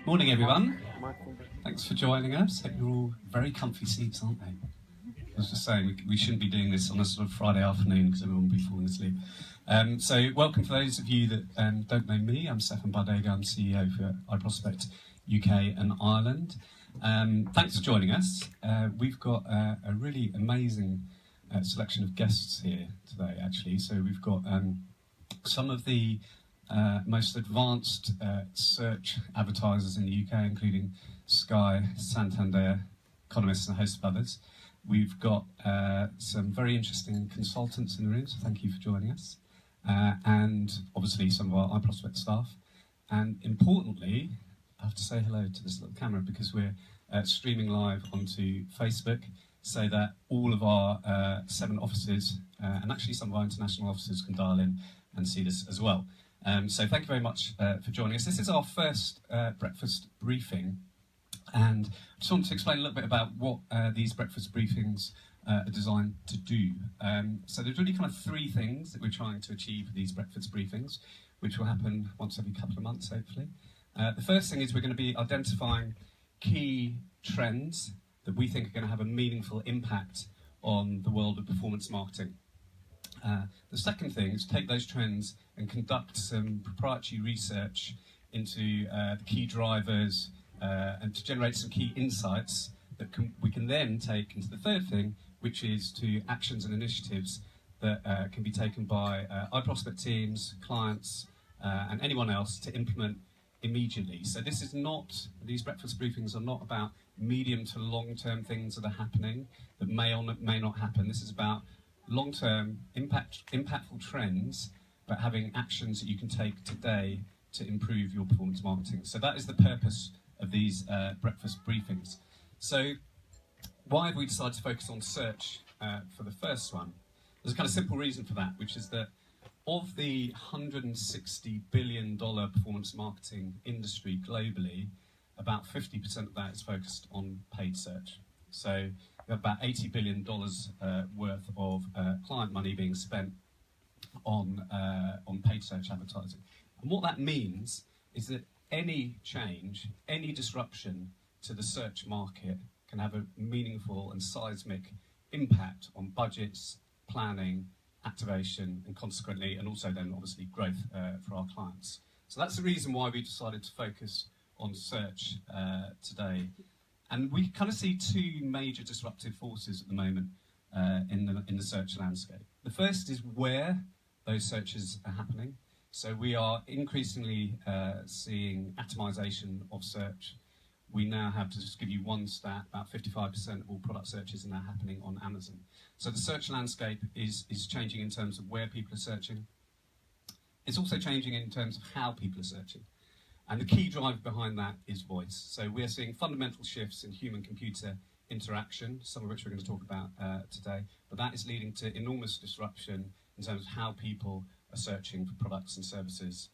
Morning, everyone. Thanks for joining us. Hope you're all very comfy seats, aren't they? I was just saying, we shouldn't be doing this on a sort of Friday afternoon because everyone will be falling asleep. So welcome for those of you that don't know me. I'm Stefan BrightEdge. I'm CEO for iProspect UK and Ireland. Thanks for joining us. We've got a really amazing selection of guests here today, actually. So we've got some of the most advanced search advertisers in the UK, including Sky, Santander, Economist and a host of others. We've got some very interesting consultants in the room, so thank you for joining us. And obviously some of our iProspect staff. And importantly, I have to say hello to this little camera because we're streaming live onto Facebook so that all of our 7 offices, and actually some of our international offices, can dial in and see this as well. So thank you very much for joining us. This is our first breakfast briefing, and I just wanted to explain a little bit about what these breakfast briefings are designed to do. So there's really kind of 3 things that we're trying to achieve with these breakfast briefings, which will happen once every couple of months, hopefully. The first thing is we're going to be identifying key trends that we think are going to have a meaningful impact on the world of performance marketing. The second thing is to take those trends and conduct some proprietary research into the key drivers and to generate some key insights that we can then take into the third thing, which is to actions and initiatives that can be taken by iProspect teams, clients, and anyone else to implement immediately. So this is not, these breakfast briefings are not about medium to long-term things that are happening that may or may not happen. This is about long-term impactful trends, but having actions that you can take today to improve your performance marketing. So that is the purpose of these breakfast briefings. So why have we decided to focus on search for the first one? There's a kind of simple reason for that, which is that of the $160 billion performance marketing industry globally, about 50% of that is focused on paid search. So we have about $80 billion worth of client money being spent on paid search advertising. And what that means is that any change, any disruption to the search market can have a meaningful and seismic impact on budgets, planning, activation, and consequently, and also then obviously growth for our clients. So that's the reason why we decided to focus on search today. And we kind of see 2 major disruptive forces at the moment in the search landscape. The first is where those searches are happening. So we are increasingly seeing atomization of search. We now have, to just give you one stat, about 55% of all product searches are now happening on Amazon. So the search landscape is changing in terms of where people are searching. It's also changing in terms of how people are searching. And the key driver behind that is voice. So we're seeing fundamental shifts in human-computer interaction, some of which we're going to talk about today, but that is leading to enormous disruption in terms of how people are searching for products and services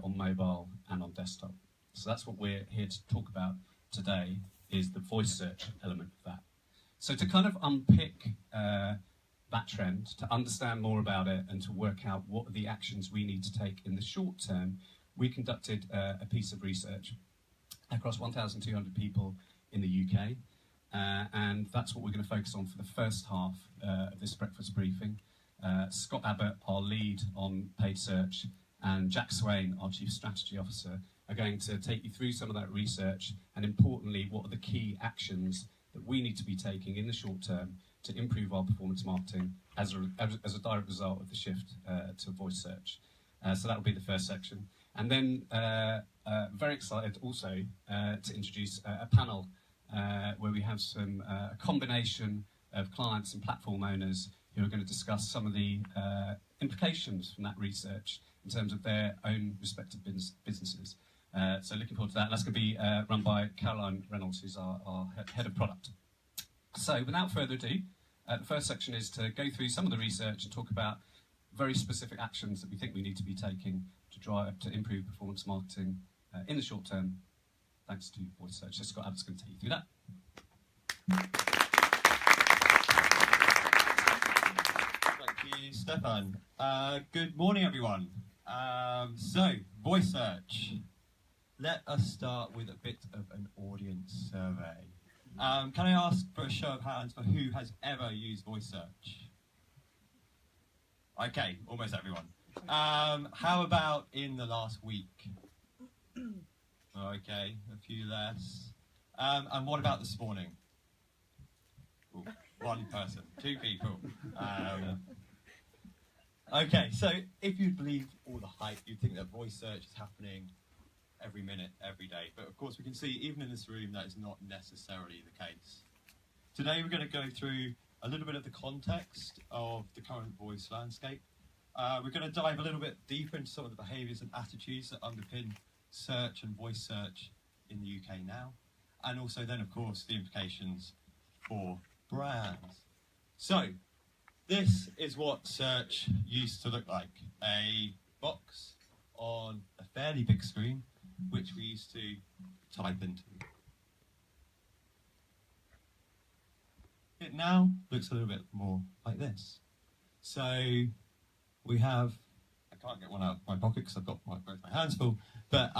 on mobile and on desktop. So that's what we're here to talk about today, is the voice search element of that. So to kind of unpick that trend, to understand more about it and to work out what are the actions we need to take in the short term, we conducted a piece of research across 1,200 people in the UK, and that's what we're going to focus on for the first half of this breakfast briefing. Scott Abbott, our lead on paid search, and Jack Swain, our Chief Strategy Officer, are going to take you through some of that research, and importantly, what are the key actions that we need to be taking in the short term to improve our performance marketing as a direct result of the shift to voice search. So that will be the first section. And then very excited also to introduce a panel where we have a combination of clients and platform owners who are going to discuss some of the implications from that research in terms of their own respective businesses. So looking forward to that. And that's going to be run by Caroline Reynolds, who's our head of product. So without further ado, the first section is to go through some of the research and talk about very specific actions that we think we need to be taking to improve performance marketing in the short term, thanks to voice search. So Scott Abbott's going to take you through that. Thank you, Stefan. Good morning, everyone. So, voice search. let us start with a bit of an audience survey. Can I ask for a show of hands for who has ever used voice search? Okay, almost everyone. How about in the last week? Okay, a few less. And what about this morning? Ooh, one person, two people. Okay, so if you believe all the hype, you'd think that voice search is happening every minute, every day. But of course, we can see, even in this room, that is not necessarily the case. Today, we're going to go through a little bit of the context of the current voice landscape. We're going to dive a little bit deeper into some of the behaviours and attitudes that underpin search and voice search in the UK now. And also then, of course, the implications for brands. So, this is what search used to look like. A box on a fairly big screen, which we used to type into. It now looks a little bit more like this. So we have, I can't get one out of my pocket because I've got both my hands full, but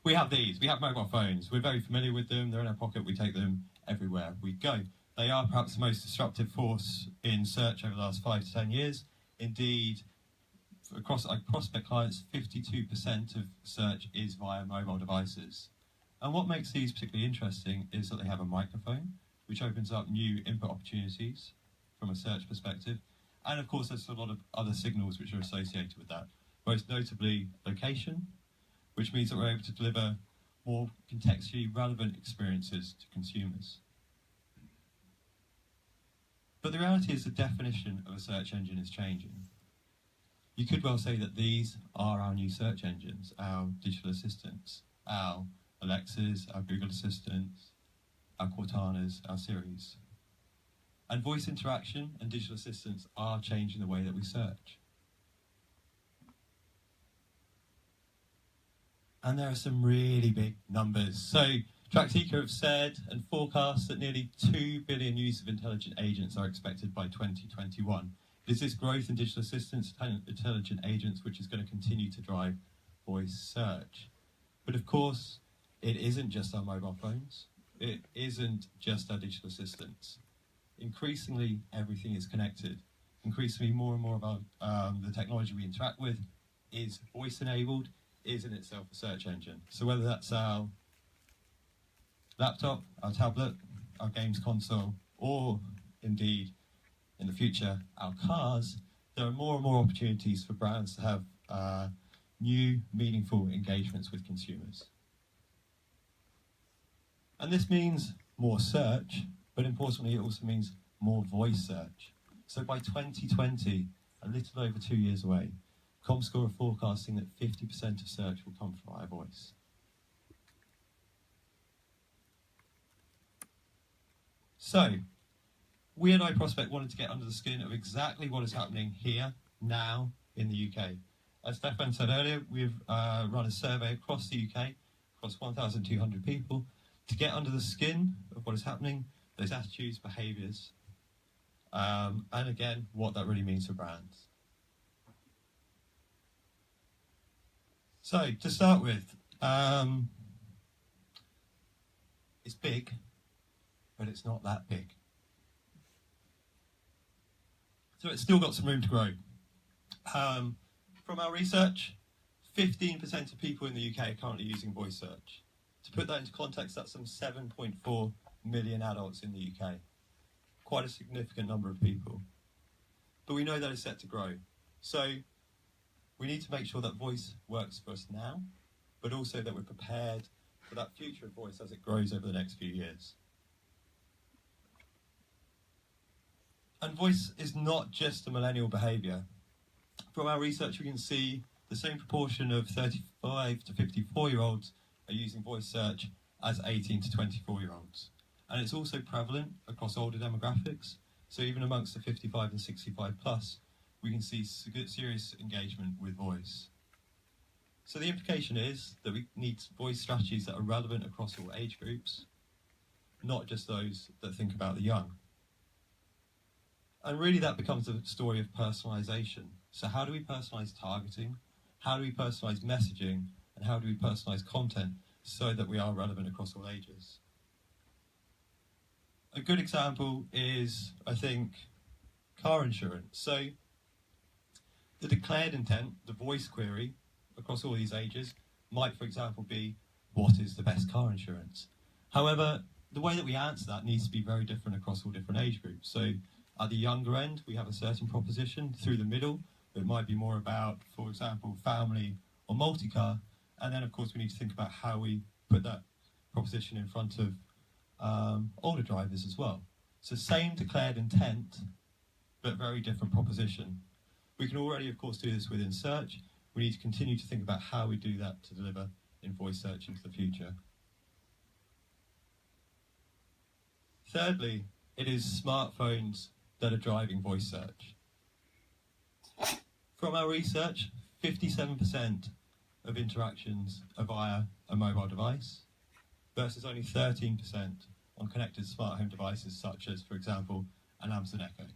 we have these. We have mobile phones. We're very familiar with them. They're in our pocket. We take them everywhere we go. They are perhaps the most disruptive force in search over the last 5 to 10 years. Indeed, across iProspect clients, 52% of search is via mobile devices. And what makes these particularly interesting is that they have a microphone, which opens up new input opportunities from a search perspective. And of course, there's a lot of other signals which are associated with that, most notably location, which means that we're able to deliver more contextually relevant experiences to consumers. But the reality is the definition of a search engine is changing. You could well say that these are our new search engines, our digital assistants, our Alexas, our Google Assistants, our Cortanas, our Siris. And voice interaction and digital assistants are changing the way that we search. And there are some really big numbers. So Tractica have said and forecast that nearly 2 billion use of intelligent agents are expected by 2021. It is this growth in digital assistants and intelligent agents which is going to continue to drive voice search. But of course, it isn't just our mobile phones. It isn't just our digital assistants. Increasingly, everything is connected. Increasingly, more and more of the technology we interact with is voice-enabled, is in itself a search engine. So whether that's our laptop, our tablet, our games console, or indeed, in the future, our cars, there are more and more opportunities for brands to have new, meaningful engagements with consumers. And this means more search, but importantly, it also means more voice search. So by 2020, a little over 2 years away, Comscore are forecasting that 50% of search will come from via voice. So, we at iProspect wanted to get under the skin of exactly what is happening here, now, in the UK. As Stefan said earlier, we've run a survey across the UK, across 1,200 people, to get under the skin of what is happening, those attitudes, behaviours, and again, what that really means for brands. So, to start with, it's big, but it's not that big. So it's still got some room to grow. From our research, 15% of people in the UK are currently using voice search. To put that into context, that's some 7.4 million adults in the UK. Quite a significant number of people. But we know that it's set to grow. So we need to make sure that voice works for us now, but also that we're prepared for that future of voice as it grows over the next few years. And voice is not just a millennial behaviour. From our research, we can see the same proportion of 35 to 54-year-olds are using voice search as 18 to 24-year-olds. And it's also prevalent across older demographics. So even amongst the 55 and 65 plus, we can see serious engagement with voice. So the implication is that we need voice strategies that are relevant across all age groups, not just those that think about the young. And really that becomes a story of personalisation. So how do we personalise targeting? How do we personalise messaging? And and how do we personalize content so that we are relevant across all ages. A good example is, I think, car insurance. So the declared intent, the voice query across all these ages might, for example, be, what is the best car insurance? However, the way that we answer that needs to be very different across all different age groups. So at the younger end, we have a certain proposition. Through the middle, it might be more about, for example, family or multi-car. And then, of course, we need to think about how we put that proposition in front of older drivers as well. So same declared intent, but very different proposition. We can already, of course, do this within search. We need to continue to think about how we do that to deliver in voice search into the future. Thirdly, it is smartphones that are driving voice search. From our research, 57% of interactions are via a mobile device versus only 13% on connected smart home devices such as, for example, an Amazon Echo.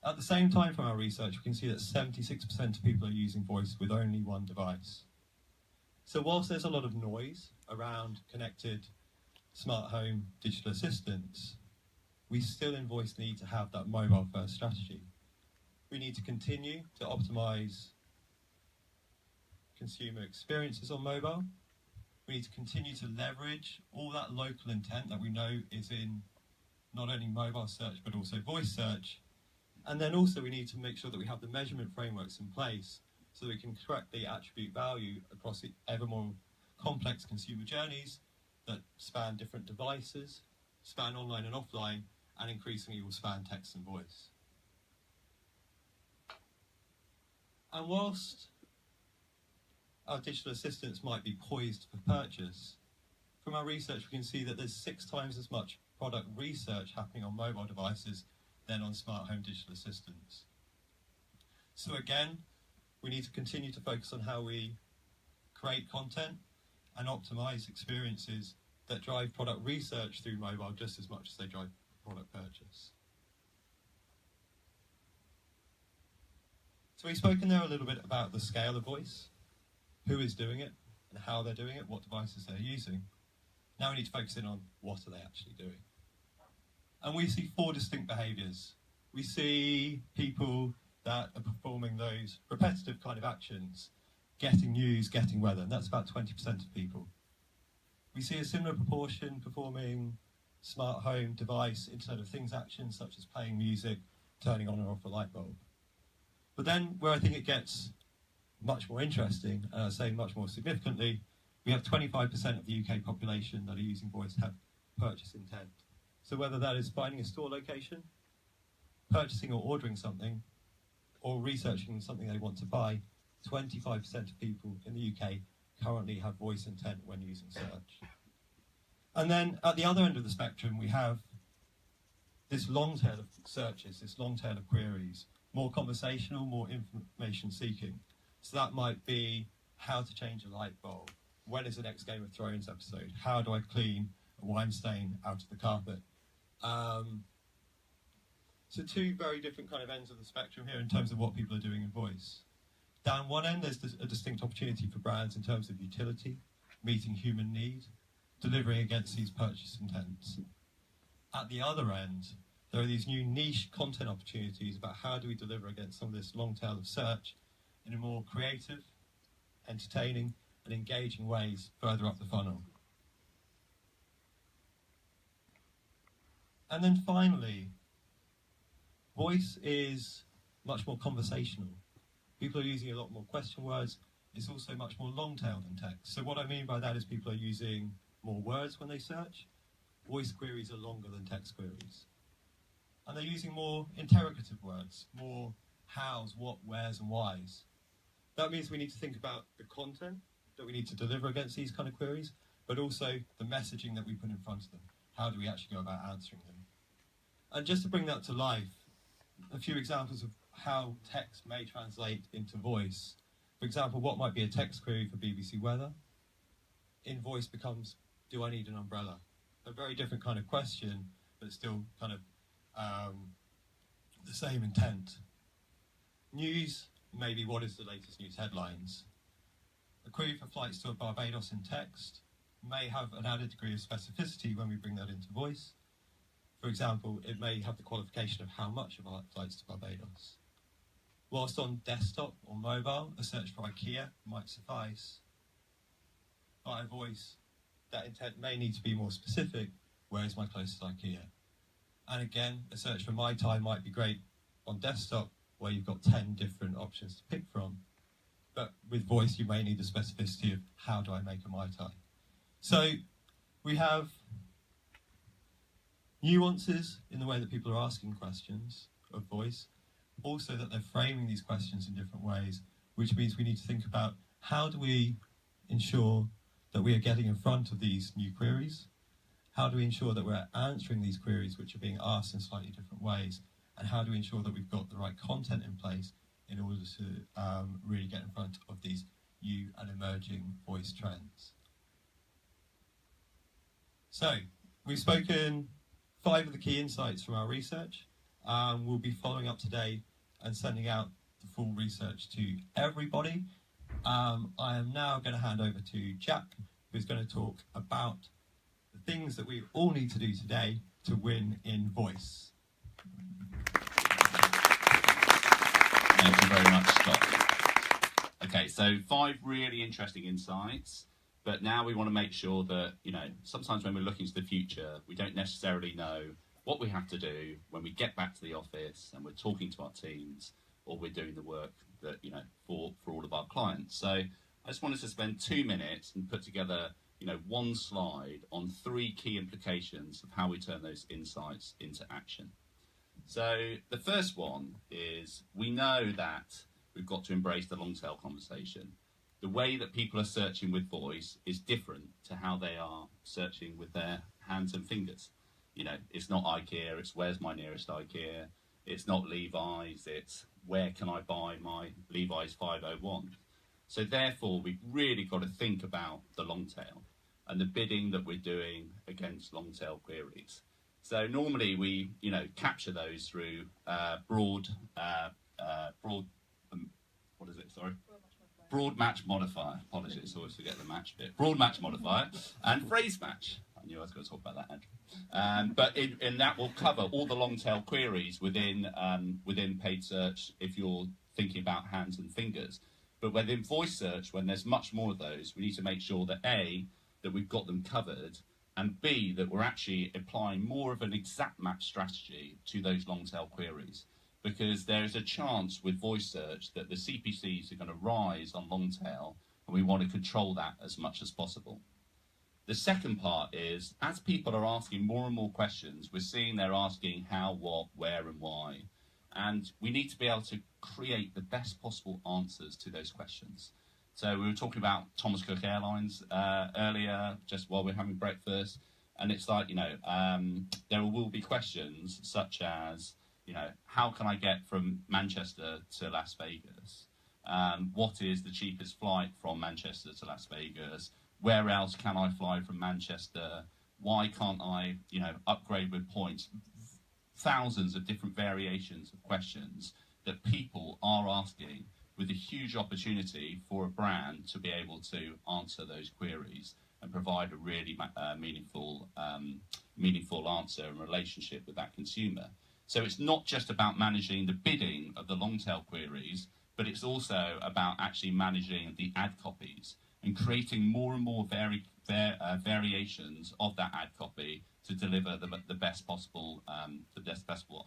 At the same time from our research, we can see that 76% of people are using voice with only one device. So whilst there's a lot of noise around connected smart home digital assistants, we still in voice need to have that mobile first strategy. We need to continue to optimize consumer experiences on mobile. We need to continue to leverage all that local intent that we know is in not only mobile search but also voice search. And then also we need to make sure that we have the measurement frameworks in place so that we can correctly attribute value across the ever more complex consumer journeys that span different devices, span online and offline, and increasingly will span text and voice. And whilst our digital assistants might be poised for purchase, from our research we can see that there's 6 times as much product research happening on mobile devices than on smart home digital assistants. So again, we need to continue to focus on how we create content and optimize experiences that drive product research through mobile just as much as they drive product purchase. So we've spoken there a little bit about the scale of voice, who is doing it, and how they're doing it, what devices they're using. Now we need to focus in on what are they actually doing. And we see 4 distinct behaviours. We see people that are performing those repetitive kind of actions, getting news, getting weather, and that's about 20% of people. We see a similar proportion performing smart home device, Internet of Things actions such as playing music, turning on or off a light bulb. But then where I think it gets much more interesting, and I say much more significantly, we have 25% of the UK population that are using voice have purchase intent. So whether that is finding a store location, purchasing or ordering something, or researching something they want to buy, 25% of people in the UK currently have voice intent when using search. And then at the other end of the spectrum, we have this long tail of searches, this long tail of queries, more conversational, more information seeking. So that might be how to change a light bulb, when is the next Game of Thrones episode, how do I clean a wine stain out of the carpet. So 2 very different kind of ends of the spectrum here in terms of what people are doing in voice. Down one end, there's a distinct opportunity for brands in terms of utility, meeting human need, delivering against these purchase intents. At the other end, there are these new niche content opportunities about how do we deliver against some of this long tail of search in a more creative, entertaining, and engaging ways further up the funnel. And then finally, voice is much more conversational. People are using a lot more question words. It's also much more long-tailed than text. So what I mean by that is people are using more words when they search. Voice queries are longer than text queries. And they're using more interrogative words, more hows, what, wheres, and whys. That means we need to think about the content that we need to deliver against these kind of queries, but also the messaging that we put in front of them. How do we actually go about answering them? And just to bring that to life, a few examples of how text may translate into voice. For example, what might be a text query for BBC Weather? In voice becomes, do I need an umbrella? A very different kind of question, but still kind of the same intent. News, maybe what is the latest news headlines? A query for flights to Barbados in text may have an added degree of specificity when we bring that into voice. For example, it may have the qualification of how much of our flights to Barbados. Whilst on desktop or mobile, a search for IKEA might suffice. Via voice, that intent may need to be more specific. Where is my closest IKEA? And again, a search for Mai Tai might be great on desktop, where you've got 10 different options to pick from. But with voice, you may need the specificity of how do I make a Mai Tai? So we have nuances in the way that people are asking questions of voice, also that they're framing these questions in different ways, which means we need to think about how do we ensure that we are getting in front of these new queries? How do we ensure that we're answering these queries which are being asked in slightly different ways? And how do we ensure that we've got the right content in place in order to really get in front of these new and emerging voice trends? So, we've spoken 5 of the key insights from our research. We'll be following up today and sending out the full research to everybody. I am now going to hand over to Jack, who's going to talk about the things that we all need to do today to win in voice. Thank you very much, Scott. Okay, so 5 really interesting insights, but now we want to make sure that, sometimes when we're looking to the future, we don't necessarily know what we have to do when we get back to the office and we're talking to our teams or we're doing the work that, for all of our clients. So I just wanted to spend 2 minutes and put together, one slide on 3 key implications of how we turn those insights into action. So the first one is we know that we've got to embrace the long tail conversation. The way that people are searching with voice is different to how they are searching with their hands and fingers. It's not IKEA, it's where's my nearest IKEA. It's not Levi's, it's where can I buy my Levi's 501. So therefore, we've really got to think about the long tail and the bidding that we're doing against long tail queries. So normally we, capture those through broad match modifier. Apologies, always forget the match bit. Broad match modifier and phrase match. I knew I was going to talk about that, Andrew. But in that will cover all the long tail queries within paid search if you're thinking about hands and fingers. But within voice search, when there's much more of those, we need to make sure that A, that we've got them covered, and B, that we're actually applying more of an exact match strategy to those long tail queries. Because there is a chance with voice search that the CPCs are going to rise on long tail, and we want to control that as much as possible. The second part is, as people are asking more and more questions, we're seeing they're asking how, what, where, and why. And we need to be able to create the best possible answers to those questions. So we were talking about Thomas Cook Airlines earlier, just while we're having breakfast. And it's like, there will be questions such as, how can I get from Manchester to Las Vegas? What is the cheapest flight from Manchester to Las Vegas? Where else can I fly from Manchester? Why can't I, upgrade with points? Thousands of different variations of questions that people are asking, with a huge opportunity for a brand to be able to answer those queries and provide a really meaningful answer and relationship with that consumer. So it's not just about managing the bidding of the long tail queries, but it's also about actually managing the ad copies and creating more and more variations of that ad copy to deliver the best possible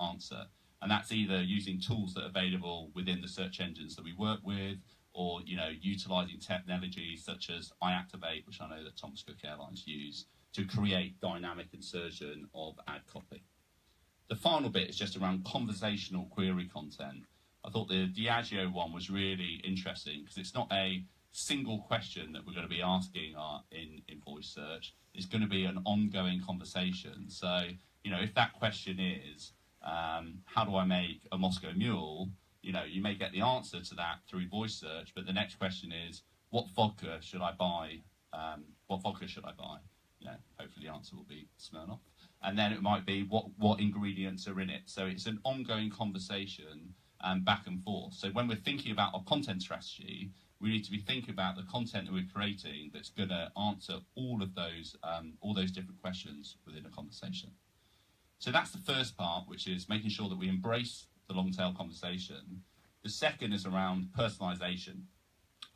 answer. And that's either using tools that are available within the search engines that we work with, or utilising technology such as iActivate, which I know that Thomas Cook Airlines use, to create dynamic insertion of ad copy. The final bit is just around conversational query content. I thought the Diageo one was really interesting because it's not a single question that we're going to be asking in voice search. It's going to be an ongoing conversation. So, if that question is, how do I make a Moscow Mule? You may get the answer to that through voice search, but the next question is, what vodka should I buy? Hopefully the answer will be Smirnoff. And then it might be, what ingredients are in it? So it's an ongoing conversation back and forth. So when we're thinking about our content strategy, we need to be thinking about the content that we're creating that's going to answer all those different questions within a conversation. So that's the first part, which is making sure that we embrace the long tail conversation. The second is around personalization.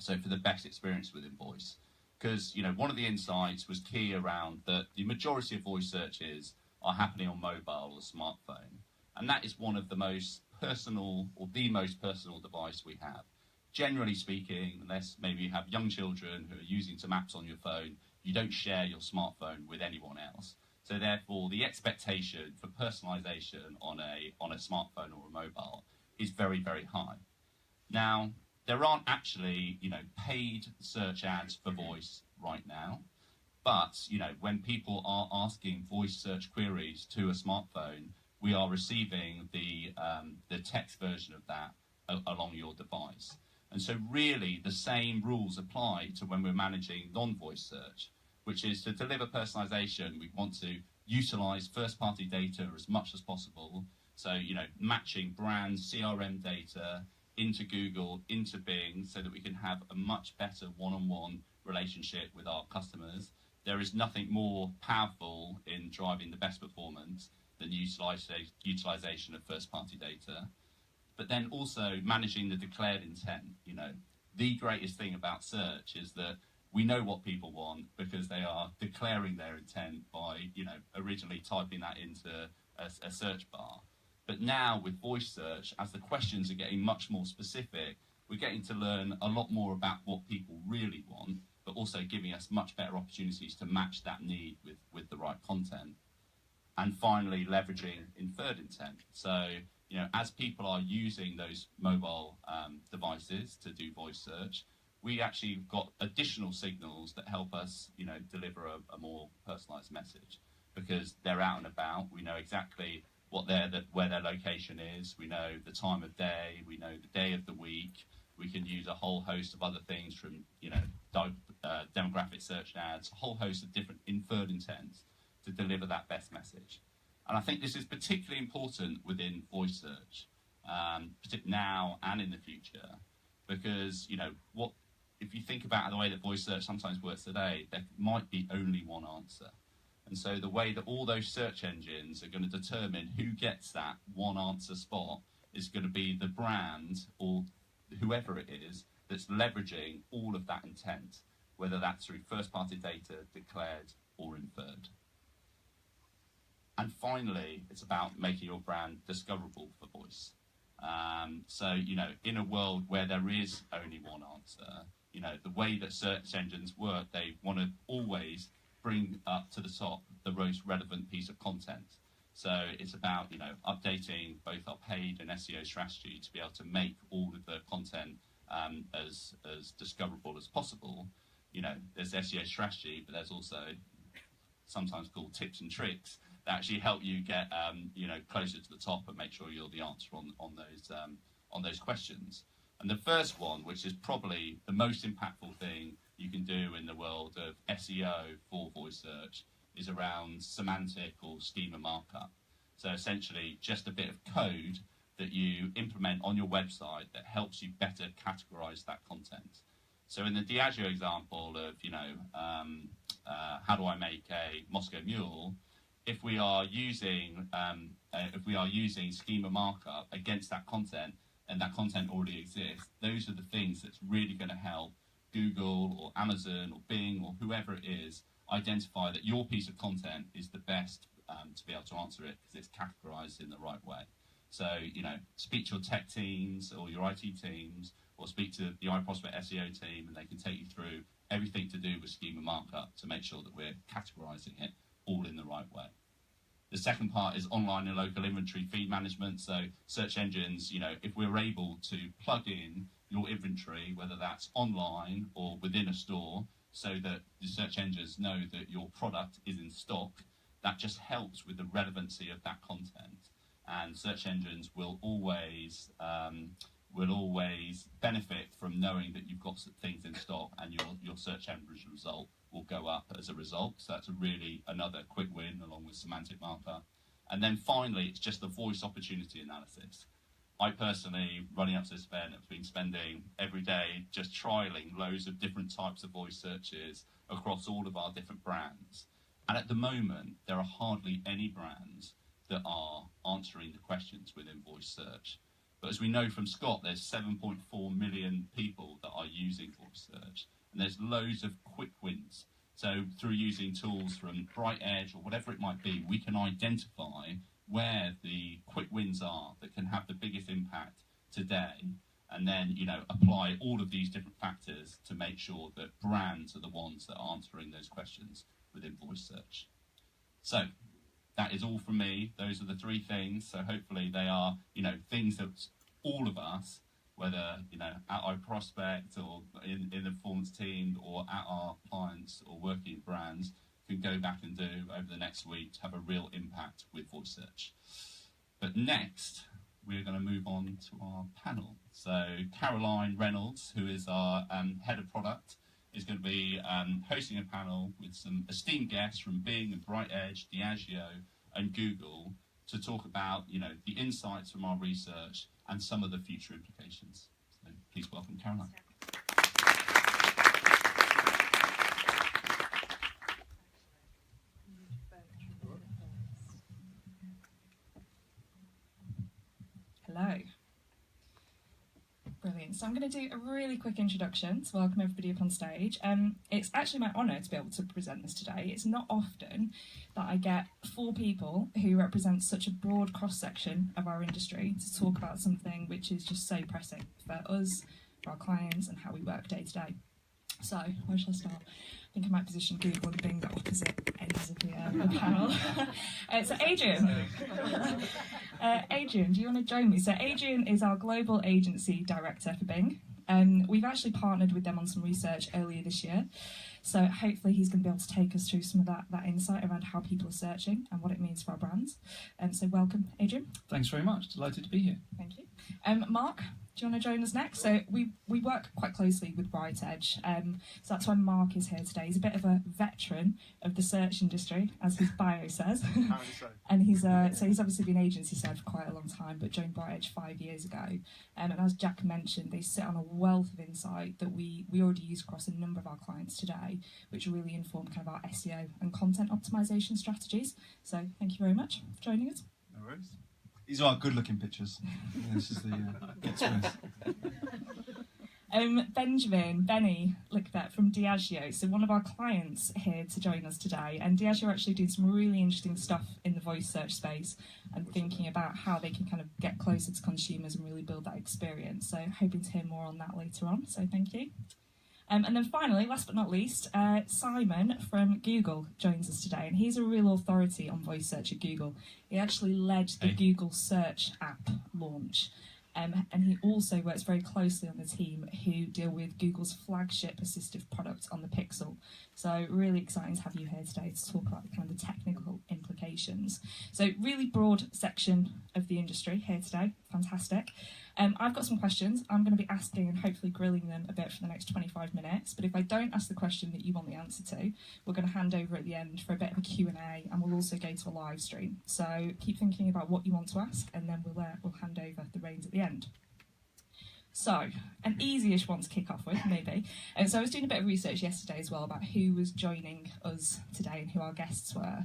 So for the best experience within voice. Because, one of the insights was key around that the majority of voice searches are happening on mobile or smartphone. And that is one of the most personal, or the most personal device we have. Generally speaking, unless maybe you have young children who are using some apps on your phone, you don't share your smartphone with anyone else. So therefore, the expectation for personalization on a smartphone or a mobile is very, very high. Now, there aren't actually, paid search ads for voice right now. But, when people are asking voice search queries to a smartphone, we are receiving the text version of that along your device. And so really the same rules apply to when we're managing non-voice search, which is to deliver personalization, we want to utilize first-party data as much as possible. So, matching brand CRM data into Google, into Bing, so that we can have a much better one-on-one relationship with our customers. There is nothing more powerful in driving the best performance than utilization of first-party data. But then also managing the declared intent. The greatest thing about search is that we know what people want because they are declaring their intent by, originally typing that into a search bar. But now with voice search, as the questions are getting much more specific, we're getting to learn a lot more about what people really want, but also giving us much better opportunities to match that need with the right content. And finally, leveraging inferred intent. So, as people are using those mobile devices to do voice search, we actually got additional signals that help us, deliver a more personalized message, because they're out and about. We know exactly where their location is. We know the time of day. We know the day of the week. We can use a whole host of other things from, demographic search ads, a whole host of different inferred intents to deliver that best message. And I think this is particularly important within voice search, now and in the future, because, if you think about the way that voice search sometimes works today, there might be only one answer. And so the way that all those search engines are going to determine who gets that one answer spot is going to be the brand or whoever it is that's leveraging all of that intent, whether that's through first-party data, declared or inferred. And finally, it's about making your brand discoverable for voice. So, in a world where there is only one answer, the way that search engines work, they want to always bring up to the top the most relevant piece of content. So it's about, updating both our paid and SEO strategy to be able to make all of the content as discoverable as possible. There's SEO strategy, but there's also sometimes called tips and tricks that actually help you get, closer to the top and make sure you're the answer on those questions. And the first one, which is probably the most impactful thing you can do in the world of SEO for voice search, is around semantic or schema markup. So essentially just a bit of code that you implement on your website that helps you better categorize that content. So in the Diageo example of, how do I make a Moscow Mule, if we are using schema markup against that content, and that content already exists, those are the things that's really going to help Google or Amazon or Bing or whoever it is identify that your piece of content is the best to be able to answer it because it's categorized in the right way. So, speak to your tech teams or your IT teams, or speak to the iProspect SEO team, and they can take you through everything to do with schema markup to make sure that we're categorizing it all in the right way. The second part is online and local inventory feed management. So search engines, if we're able to plug in your inventory, whether that's online or within a store, so that the search engines know that your product is in stock, that just helps with the relevancy of that content. And search engines will always benefit from knowing that you've got things in stock, and your search engine result will go up as a result. So that's another quick win along with semantic markup. And then finally, it's just the voice opportunity analysis. I personally, running up to this event, have been spending every day just trialing loads of different types of voice searches across all of our different brands. And at the moment, there are hardly any brands that are answering the questions within voice search. But as we know from Scott, there's 7.4 million people that are using voice search, and there's loads of quick wins. So through using tools from BrightEdge or whatever it might be, we can identify where the quick wins are that can have the biggest impact today, and then, you know, apply all of these different factors to make sure that brands are the ones that are answering those questions within voice search. So that is all from me. Those are the three things. So hopefully they are, you know, things that all of us, whether, you know, at iProspect or in the performance team or at our clients or working at brands, can go back and do over the next week to have a real impact with voice search. But next, we're going to move on to our panel. So Caroline Reynolds, who is our head of product, is going to be hosting a panel with some esteemed guests from Bing and BrightEdge, Diageo and Google to talk about, you know, the insights from our research and some of the future implications. So please welcome Caroline. Hello. Brilliant. So I'm going to do a really quick introduction to welcome everybody up on stage. It's actually my honour to be able to present this today. It's not often that I get 4 people who represent such a broad cross-section of our industry to talk about something which is just so pressing for us, for our clients, and how we work day to day. So, where shall I start? I think I might position Google and Bing at opposite ends of the panel. So Adrian. Adrian, do you want to join me? So Adrian is our global agency director for Bing. We've actually partnered with them on some research earlier this year. So hopefully he's going to be able to take us through some of that insight around how people are searching and what it means for our brands. So welcome, Adrian. Thanks very much. Delighted to be here. Thank you. Mark, do you want to join us next? So we work quite closely with BrightEdge, so that's why Mark is here today. He's a bit of a veteran of the search industry, as his bio says. And he's obviously been agency side for quite a long time, but joined BrightEdge 5 years ago. And as Jack mentioned, they sit on a wealth of insight that we already use across a number of our clients today, which really inform kind of our SEO and content optimization strategies. So thank you very much for joining us. No worries. These are good-looking pictures. This is the experience. Benny Lickbett from Diageo, so one of our clients here to join us today, and Diageo are actually doing some really interesting stuff in the voice search space and thinking about how they can kind of get closer to consumers and really build that experience. So hoping to hear more on that later on, so thank you. And then finally, last but not least, Simon from Google joins us today, and he's a real authority on voice search at Google. He actually led the Google Search app launch, and he also works very closely on the team who deal with Google's flagship assistive product on the Pixel. So really exciting to have you here today to talk about kind of the technical implications. So really broad section of the industry here today, fantastic. I've got some questions. I'm going to be asking and hopefully grilling them a bit for the next 25 minutes. But if I don't ask the question that you want the answer to, we're going to hand over at the end for a bit of a Q&A, and we'll also go to a live stream. So keep thinking about what you want to ask, and then we'll hand over the reins at the end. So, an easy-ish one to kick off with, maybe. So I was doing a bit of research yesterday as well about who was joining us today and who our guests were.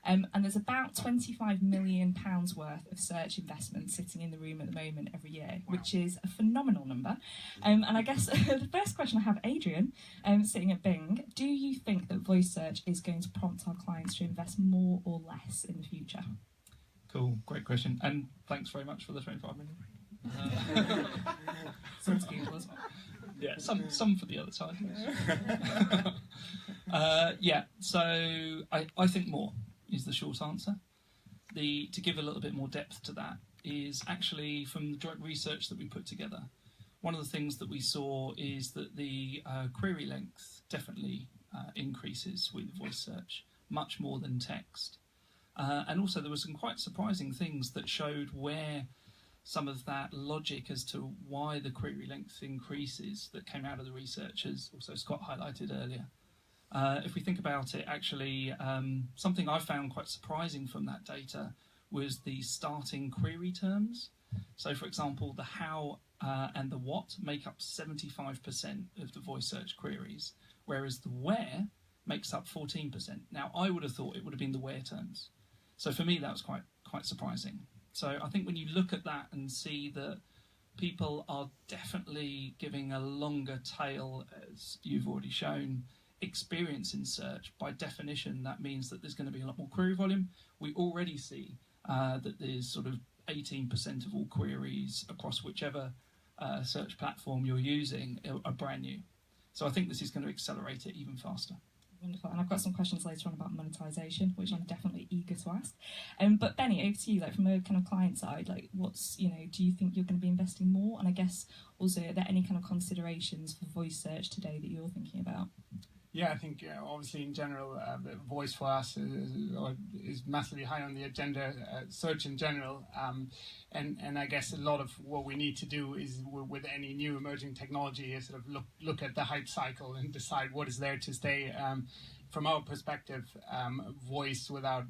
And there's about £25 million worth of search investment sitting in the room at the moment every year, which is a phenomenal number. And I guess the first question I have, Adrian, sitting at Bing, do you think that voice search is going to prompt our clients to invest more or less in the future? Cool, great question. And thanks very much for the 25 million. Some to Google as well. Yeah, some for the other side. So I think more is the short answer. To give a little bit more depth to that is actually from the joint research that we put together. One of the things that we saw is that the query length definitely increases with voice search, much more than text. And also there were some quite surprising things that showed where some of that logic as to why the query length increases that came out of the research, as also Scott highlighted earlier. If we think about it, actually, something I found quite surprising from that data was the starting query terms. So, for example, the how and the what make up 75% of the voice search queries, whereas the where makes up 14%. Now, I would have thought it would have been the where terms. So for me, that was quite surprising. So I think when you look at that and see that people are definitely giving a longer tail, as you've already shown, experience in search, by definition, that means that there's going to be a lot more query volume. We already see that there's sort of 18% of all queries across whichever search platform you're using are brand new. So I think this is going to accelerate it even faster. Wonderful. And I've got some questions later on about monetization, which I'm definitely eager to ask. But Benny, over to you, like from a kind of client side, like what's, you know, do you think you're going to be investing more? And I guess also, are there any kind of considerations for voice search today that you're thinking about? Yeah, I think obviously in general, voice for us is massively high on the agenda, search in general. And I guess a lot of what we need to do is with any new emerging technology is sort of look at the hype cycle and decide what is there to stay. From our perspective, voice without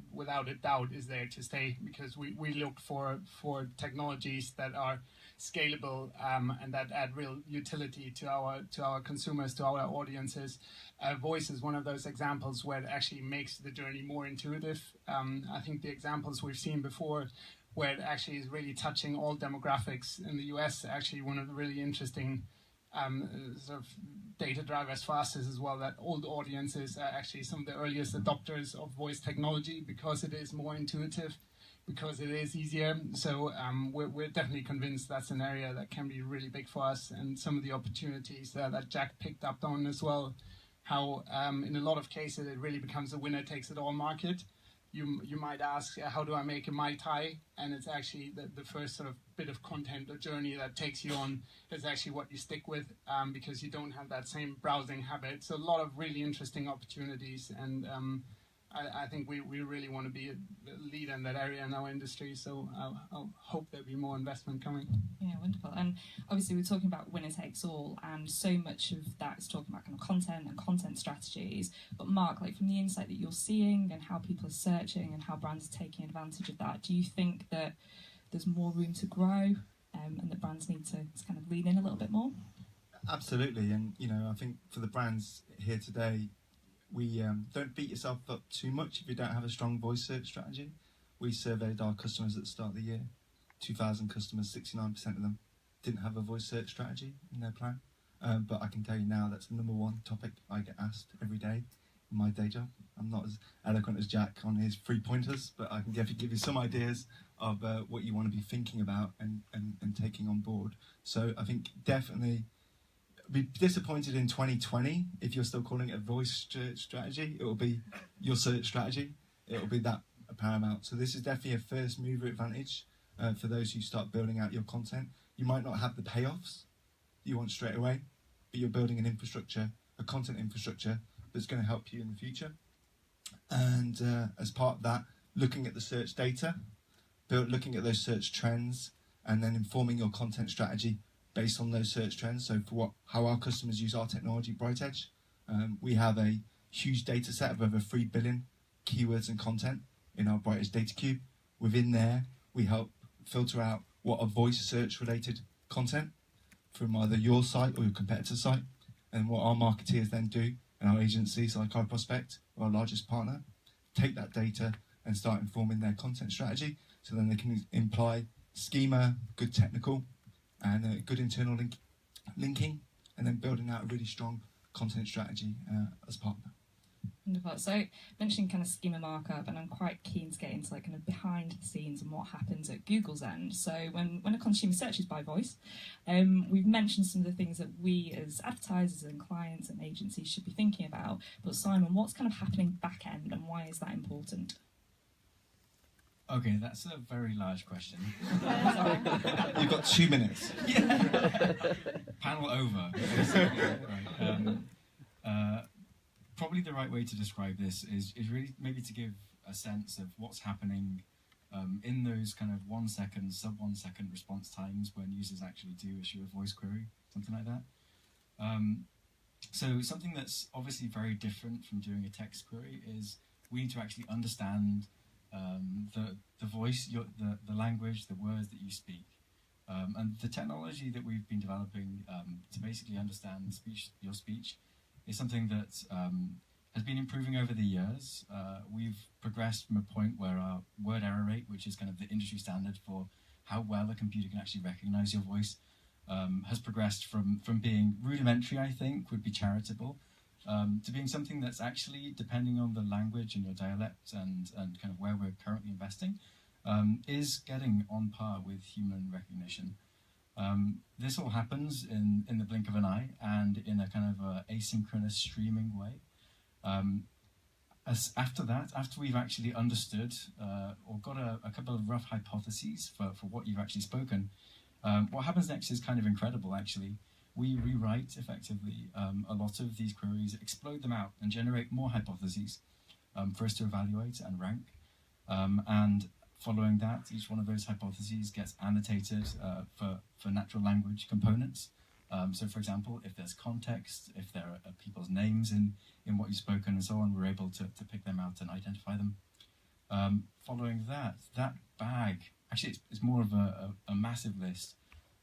a doubt is there to stay, because we look for technologies that are scalable and that add real utility to our consumers, to our audiences. Voice is one of those examples where it actually makes the journey more intuitive. I think the examples we've seen before, where it actually is really touching all demographics in the US, actually one of the really interesting sort of data drivers for us is as well that old audiences are actually some of the earliest adopters of voice technology, because it is more intuitive, because it is easier. So we're definitely convinced that's an area that can be really big for us, and some of the opportunities that Jack picked up on as well, how in a lot of cases it really becomes a winner takes it all market. You might ask, how do I make a Mai Tai? And it's actually the first sort of bit of content or journey that takes you on is actually what you stick with, because you don't have that same browsing habit. So a lot of really interesting opportunities, and I think we really want to be a leader in that area in our industry. So I'll hope there'll be more investment coming. Yeah, wonderful. And obviously we're talking about winner takes all, and so much of that is talking about kind of content and content strategies. But Mark, like from the insight that you're seeing and how people are searching and how brands are taking advantage of that, do you think that there's more room to grow and that brands need to kind of lean in a little bit more? Absolutely. And, you know, I think for the brands here today, we don't beat yourself up too much if you don't have a strong voice search strategy. We surveyed our customers at the start of the year. 2,000 customers, 69% of them didn't have a voice search strategy in their plan. But I can tell you now that's the number one topic I get asked every day in my day job. I'm not as eloquent as Jack on his 3 pointers, but I can definitely give you some ideas of what you want to be thinking about and taking on board. So I think definitely be disappointed in 2020 if you're still calling it a voice strategy. It will be your search strategy. It will be that paramount. So this is definitely a first mover advantage for those who start building out your content. You might not have the payoffs you want straight away, but you're building an infrastructure, a content infrastructure that's going to help you in the future. And as part of that, looking at the search data, looking at those search trends, and then informing your content strategy based on those search trends. So for how our customers use our technology, BrightEdge, we have a huge data set of over 3 billion keywords and content in our BrightEdge data cube. Within there, we help filter out what are voice search related content from either your site or your competitor site. And what our marketeers then do, and our agencies like iProspect, our largest partner, take that data and start informing their content strategy. So then they can imply schema, good technical, and good internal linking, and then building out a really strong content strategy as part of that. Wonderful. So mentioning kind of schema markup, and I'm quite keen to get into like kind of behind the scenes and what happens at Google's end. So when a consumer searches by voice, we've mentioned some of the things that we as advertisers and clients and agencies should be thinking about. But Simon, what's kind of happening back end, and why is that important? Okay, that's a very large question. You've got 2 minutes. Panel over. Probably the right way to describe this is really maybe to give a sense of what's happening in those kind of 1 second, sub 1 second response times when users actually do issue a voice query, something like that. So something that's obviously very different from doing a text query is we need to actually understand the voice, the language, the words that you speak, and the technology that we've been developing to basically understand your speech is something that has been improving over the years. We've progressed from a point where our word error rate, which is kind of the industry standard for how well a computer can actually recognize your voice, has progressed from being rudimentary, I think, would be charitable, to being something that's actually, depending on the language and your dialect and kind of where we're currently investing, is getting on par with human recognition. This all happens in the blink of an eye and in a kind of asynchronous streaming way. After we've actually understood or got a couple of rough hypotheses for what you've actually spoken, what happens next is kind of incredible, actually. We rewrite, effectively, a lot of these queries, explode them out, and generate more hypotheses for us to evaluate and rank. And following that, each one of those hypotheses gets annotated for natural language components. So, for example, if there's context, if there are people's names in what you've spoken and so on, we're able to pick them out and identify them. Following that bag, actually it's more of a massive list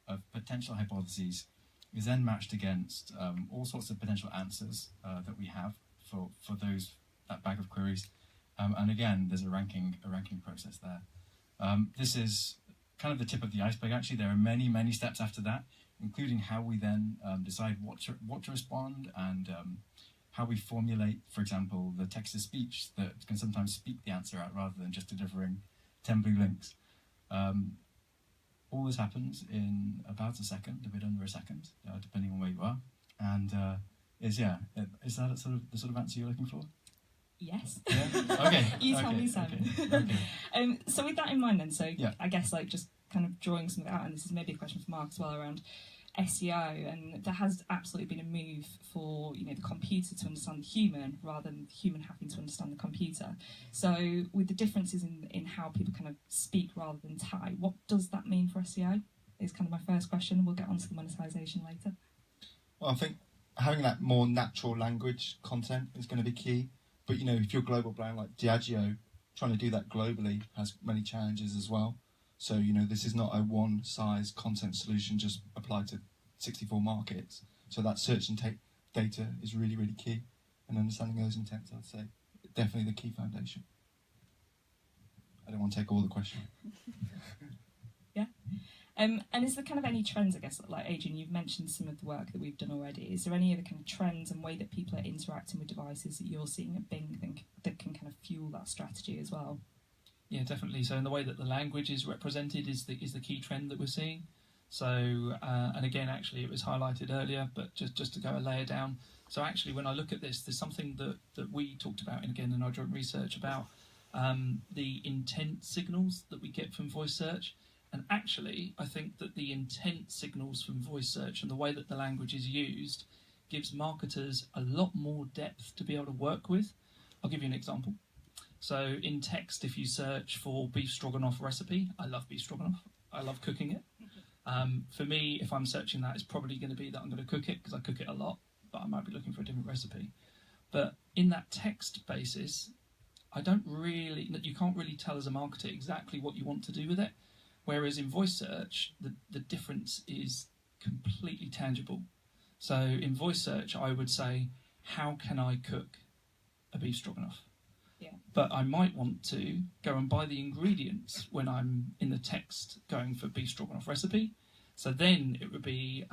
of potential hypotheses, is then matched against all sorts of potential answers that we have for that bag of queries. And again, there's a ranking process there. This is kind of the tip of the iceberg. Actually, there are many steps after that, including how we then decide what to respond and how we formulate, for example, the text-to-speech that can sometimes speak the answer out rather than just delivering 10 blue links. All this happens in about a second, a bit under a second, depending on where you are. And is that the sort of answer you're looking for? Yes. Yeah? Okay. You tell me, Simon. Okay. So with that in mind then, yeah. I guess like just kind of drawing some of it out, and this is maybe a question for Mark as well around SEO, and there has absolutely been a move for the computer to understand the human rather than the human having to understand the computer. So with the differences in how people kind of speak rather than type, what does that mean for SEO? Is kind of my first question. We'll get onto the monetization later. Well, I think having that more natural language content is going to be key. But if you're a global brand like Diageo, trying to do that globally has many challenges as well. So, this is not a one-size content solution just applied to 64 markets. So that search and data is really, really key. And understanding those intents, I'd say, definitely the key foundation. I don't want to take all the question. Yeah. And is there kind of any trends, I guess, like Adrian, you've mentioned some of the work that we've done already. Is there any other kind of trends and way that people are interacting with devices that you're seeing at Bing that can kind of fuel that strategy as well? Yeah, definitely. So in the way that the language is represented is the key trend that we're seeing. So, and again, actually, it was highlighted earlier, but just to go a layer down. So actually, when I look at this, there's something that we talked about, and again, in our joint research about the intent signals that we get from voice search. And actually, I think that the intent signals from voice search and the way that the language is used gives marketers a lot more depth to be able to work with. I'll give you an example. So in text, if you search for beef stroganoff recipe, I love beef stroganoff. I love cooking it. For me, if I'm searching that, it's probably going to be that I'm going to cook it because I cook it a lot, but I might be looking for a different recipe. But in that text basis, you can't really tell as a marketer exactly what you want to do with it. Whereas in voice search, the difference is completely tangible. So in voice search, I would say, how can I cook a beef stroganoff? Yeah. But I might want to go and buy the ingredients when I'm in the text going for beef stroganoff recipe. So then it would be,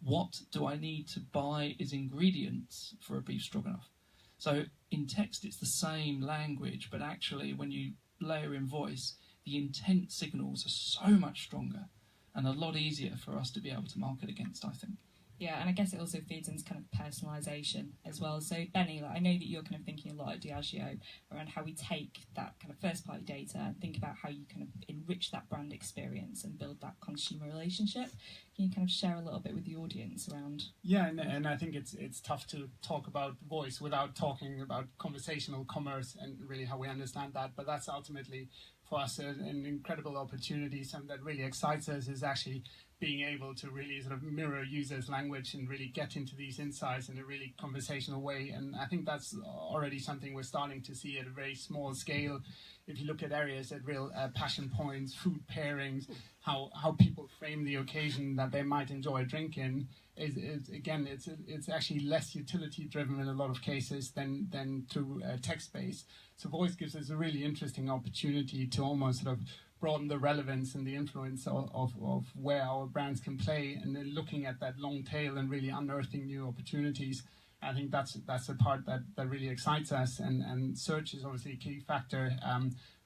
what do I need to buy as ingredients for a beef stroganoff? So in text, it's the same language, but actually when you layer in voice, the intent signals are so much stronger and a lot easier for us to be able to market against, I think. Yeah, and I guess it also feeds into kind of personalisation as well. So Benny, I know that you're kind of thinking a lot at Diageo around how we take that kind of first-party data and think about how you kind of enrich that brand experience and build that consumer relationship. Can you kind of share a little bit with the audience around? Yeah, and I think it's tough to talk about voice without talking about conversational commerce and really how we understand that. But that's ultimately for us an incredible opportunity. Something that really excites us is actually being able to really sort of mirror users' language and really get into these insights in a really conversational way. And I think that's already something we're starting to see at a very small scale if you look at areas at real passion points, food pairings, how people frame the occasion that they might enjoy drinking, is again, it's actually less utility driven in a lot of cases than through text based. So voice gives us a really interesting opportunity to almost sort of broaden the relevance and the influence of where our brands can play, and then looking at that long tail and really unearthing new opportunities. I think that's the part that really excites us, and search is obviously a key factor.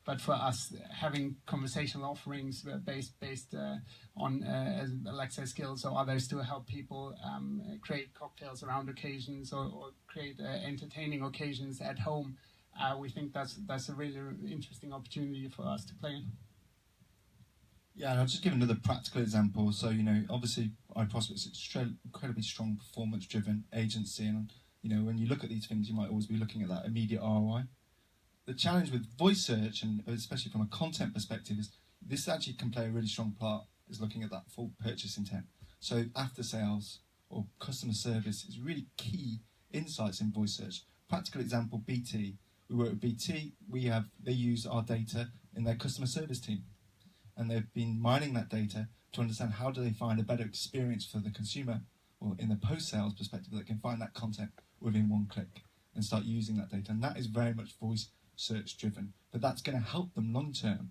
But for us, having conversational offerings based on, as Alexa skills or others, to help people create cocktails around occasions or create entertaining occasions at home, we think that's a really interesting opportunity for us to play in. Yeah, and I'll just give another practical example. So, obviously, iProspect is an incredibly strong performance-driven agency, and, when you look at these things, you might always be looking at that immediate ROI. The challenge with voice search, and especially from a content perspective, is this actually can play a really strong part, is looking at that full purchase intent. So after sales or customer service is really key insights in voice search. Practical example, BT. We work with BT. They use our data in their customer service team, and they've been mining that data to understand how do they find a better experience for the consumer, or in the post-sales perspective, that can find that content within one click and start using that data. And that is very much voice search driven, but that's going to help them long term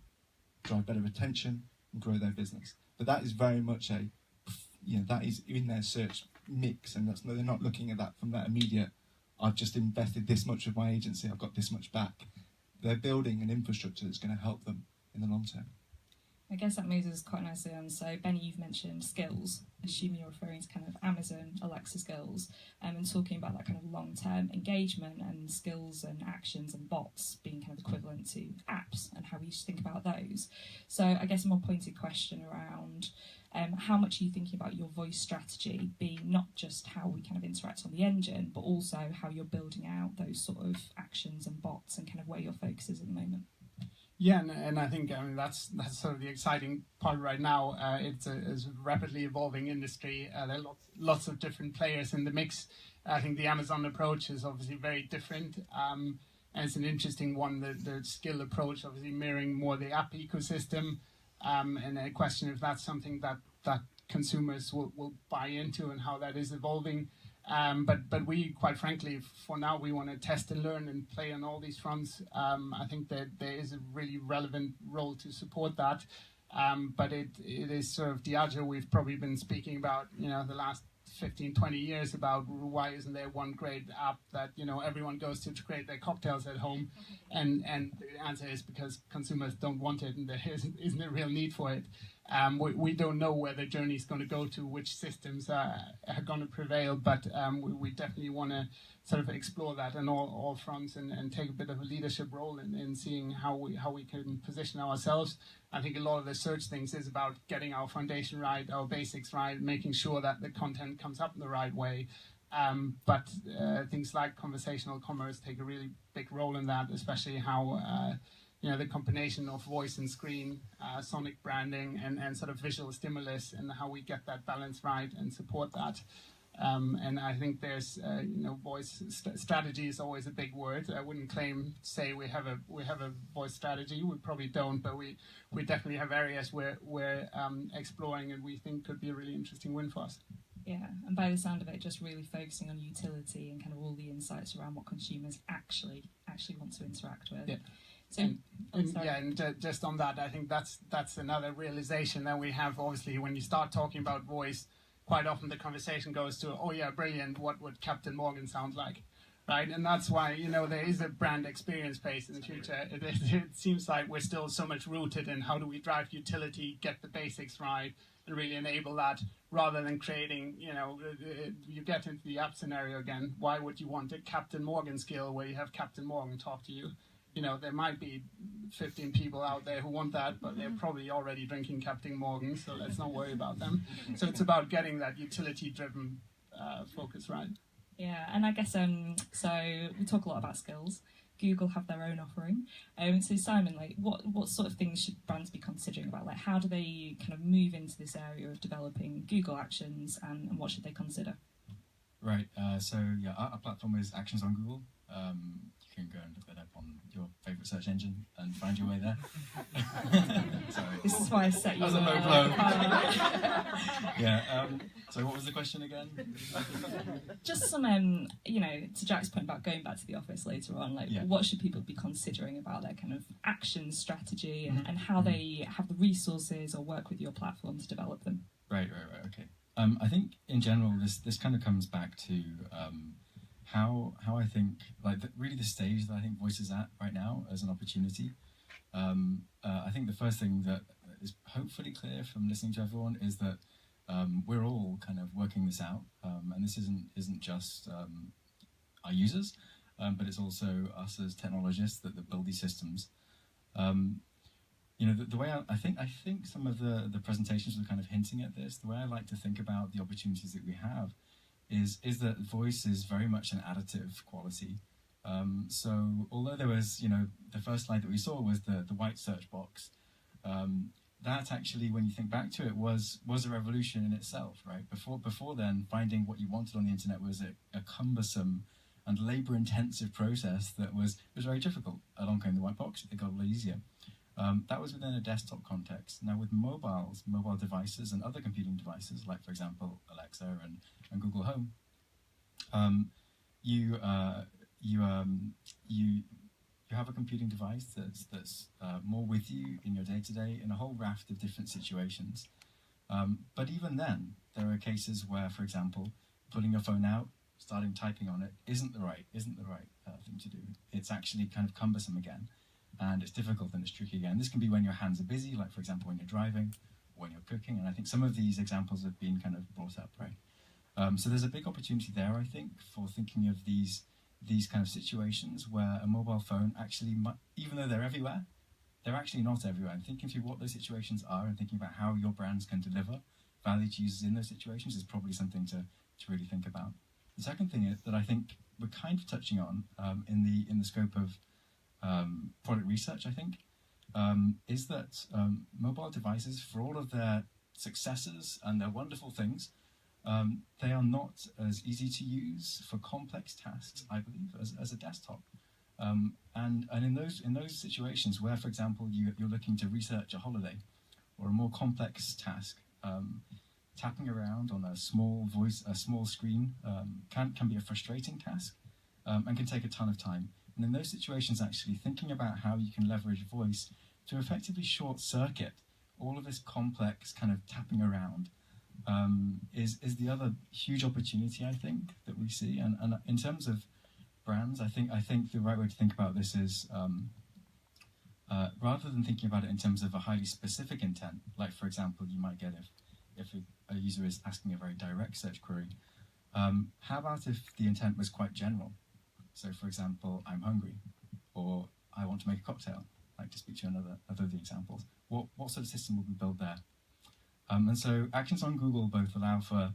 drive better retention and grow their business. But that is very much that is in their search mix, and they're not looking at that from that immediate, I've just invested this much with my agency, I've got this much back. They're building an infrastructure that's going to help them in the long term. I guess that moves us quite nicely on. So, Benny, you've mentioned skills. Assuming you're referring to kind of Amazon, Alexa skills, and talking about that kind of long-term engagement and skills and actions and bots being kind of equivalent to apps and how we should think about those. So, I guess a more pointed question around how much are you thinking about your voice strategy being not just how we kind of interact on the engine, but also how you're building out those sort of actions and bots and kind of where your focus is at the moment? Yeah, and I think that's sort of the exciting part right now. It's a rapidly evolving industry. There are lots of different players in the mix. I think the Amazon approach is obviously very different, and it's an interesting one. The skill approach, obviously mirroring more the app ecosystem, and a question if that's something that consumers will buy into and how that is evolving. But we, quite frankly, for now, we want to test and learn and play on all these fronts. I think that there is a really relevant role to support that. But it is sort of Diageo we've probably been speaking about, the last 15, 20 years about why isn't there one great app that, everyone goes to create their cocktails at home. And the answer is because consumers don't want it and there isn't a real need for it. We don't know where the journey is going to go to, which systems are going to prevail, but we definitely want to sort of explore that on all fronts and take a bit of a leadership role in seeing how we can position ourselves. I think a lot of the search things is about getting our foundation right, our basics right, making sure that the content comes up in the right way. But things like conversational commerce take a really big role in that, especially how the combination of voice and screen, sonic branding, and sort of visual stimulus, and how we get that balance right and support that. And I think there's, voice strategy is always a big word. I wouldn't say we have a voice strategy. We probably don't, but we definitely have areas where we're exploring and we think could be a really interesting win for us. Yeah, and by the sound of it, just really focusing on utility and kind of all the insights around what consumers actually want to interact with. Yeah. So, just on that, I think that's another realization that we have. Obviously, when you start talking about voice, quite often the conversation goes to, oh yeah, brilliant, what would Captain Morgan sound like, right? And that's why, there is a brand experience space in the future. It seems like we're still so much rooted in how do we drive utility, get the basics right, and really enable that, rather than creating, you get into the app scenario again. Why would you want a Captain Morgan skill where you have Captain Morgan talk to you? There might be 15 people out there who want that, but they're probably already drinking Captain Morgan, so let's not worry about them. So it's about getting that utility-driven focus right. Yeah, and I guess, so we talk a lot about skills. Google have their own offering. So Simon, what sort of things should brands be considering about? How do they kind of move into this area of developing Google Actions, and what should they consider? Right, so our platform is Actions on Google. You can go and look that up on your favourite search engine and find your way there. Sorry. This is why I set you That was a up. low blow. Yeah. So what was the question again? Just some, to Jack's point about going back to the office later on, like what should people be considering about their kind of action strategy and how they have the resources or work with your platform to develop them? Right. Okay. I think in general, this kind of comes back to how I think really the stage that I think voice is at right now as an opportunity. I think the first thing that is hopefully clear from listening to everyone is that we're all kind of working this out, and this isn't just our users, but it's also us as technologists that build these systems. The way I think some of the presentations were kind of hinting at this. The way I like to think about the opportunities that we have is that voice is very much an additive quality. So although there was, the first slide that we saw was the white search box, that actually, when you think back to it, was a revolution in itself, right? Before then, finding what you wanted on the internet was a cumbersome and labor-intensive process that was very difficult. Along came the white box; it got a lot easier. That was within a desktop context. Now with mobile devices and other computing devices, like for example Alexa and Google Home, you have a computing device that's more with you in your day-to-day in a whole raft of different situations. But even then, there are cases where, for example, pulling your phone out, starting typing on it isn't the right thing to do. It's actually kind of cumbersome again, and it's difficult and it's tricky again. This can be when your hands are busy, like for example when you're driving or when you're cooking, and I think some of these examples have been kind of brought up, right? So there's a big opportunity there, I think, for thinking of these kind of situations where a mobile phone actually, even though they're everywhere, they're actually not everywhere. And thinking through what those situations are and thinking about how your brands can deliver value to users in those situations is probably something to really think about. The second thing is that I think we're kind of touching on in the scope of product research, I think, is that mobile devices, for all of their successes and their wonderful things, they are not as easy to use for complex tasks, I believe, as a desktop. And in those situations where, for example, you're looking to research a holiday or a more complex task, tapping around on a small screen can be a frustrating task and can take a ton of time. And in those situations, actually thinking about how you can leverage voice to effectively short circuit all of this complex kind of tapping around is the other huge opportunity, I think, that we see. And in terms of brands, I think the right way to think about this is rather than thinking about it in terms of a highly specific intent, like for example you might get if a user is asking a very direct search query, how about if the intent was quite general? So for example, I'm hungry, or I want to make a cocktail, like to speak to another of the examples. What sort of system would we build there? And so actions on Google both allow for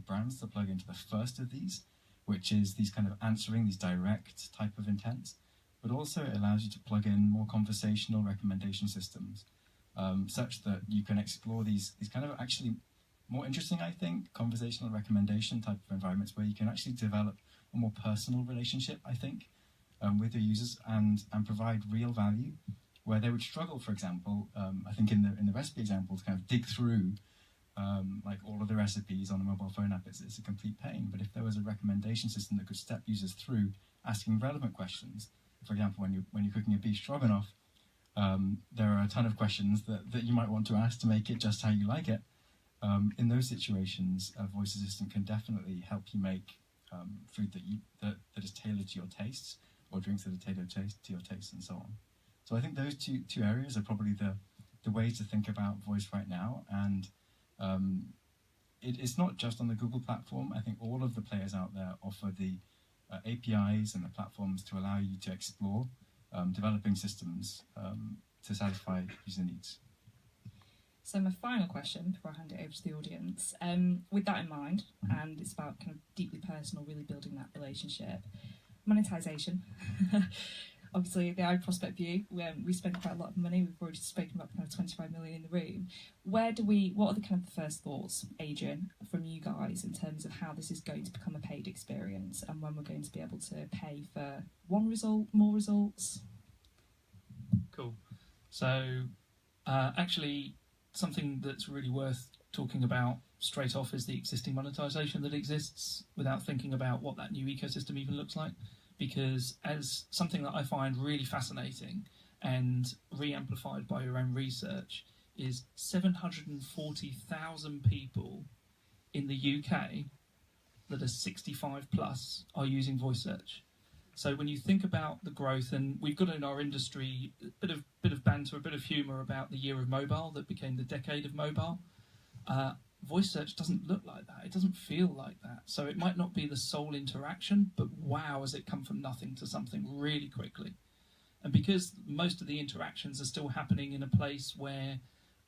brands to plug into the first of these, which is these kind of answering these direct type of intents, but also it allows you to plug in more conversational recommendation systems, such that you can explore these kind of actually more interesting, I think, conversational recommendation type of environments where you can actually develop a more personal relationship, I think, with your users and provide real value, where they would struggle, for example, I think in the recipe example, to kind of dig through like all of the recipes on a mobile phone app. It's a complete pain. But if there was a recommendation system that could step users through asking relevant questions, for example, when you're cooking a beef stroganoff, there are a ton of questions that you might want to ask to make it just how you like it. In those situations, a voice assistant can definitely help you make food that is tailored to your tastes, or drinks that are tailored to your tastes, and so on. So I think those two areas are probably the ways to think about voice right now. And it's not just on the Google platform. I think all of the players out there offer the APIs and the platforms to allow you to explore developing systems to satisfy user needs. So my final question before I hand it over to the audience, with that in mind, and it's about kind of deeply personal, really building that relationship, monetization. obviously the iProspect view, we spend quite a lot of money. We've already spoken about kind of 25 million in the room. What are the kind of the first thoughts, Adrian, from you guys in terms of how this is going to become a paid experience and when we're going to be able to pay for one result, more results? Cool. So actually something that's really worth talking about straight off is the existing monetization that exists without thinking about what that new ecosystem even looks like. Because as something that I find really fascinating and re-amplified by your own research is 740,000 people in the UK that are 65 plus are using voice search. So when you think about the growth, and we've got in our industry a bit of banter, a bit of humour about the year of mobile that became the decade of mobile. Voice search doesn't look like that. It doesn't feel like that. So it might not be the sole interaction, but wow, has it come from nothing to something really quickly. And because most of the interactions are still happening in a place where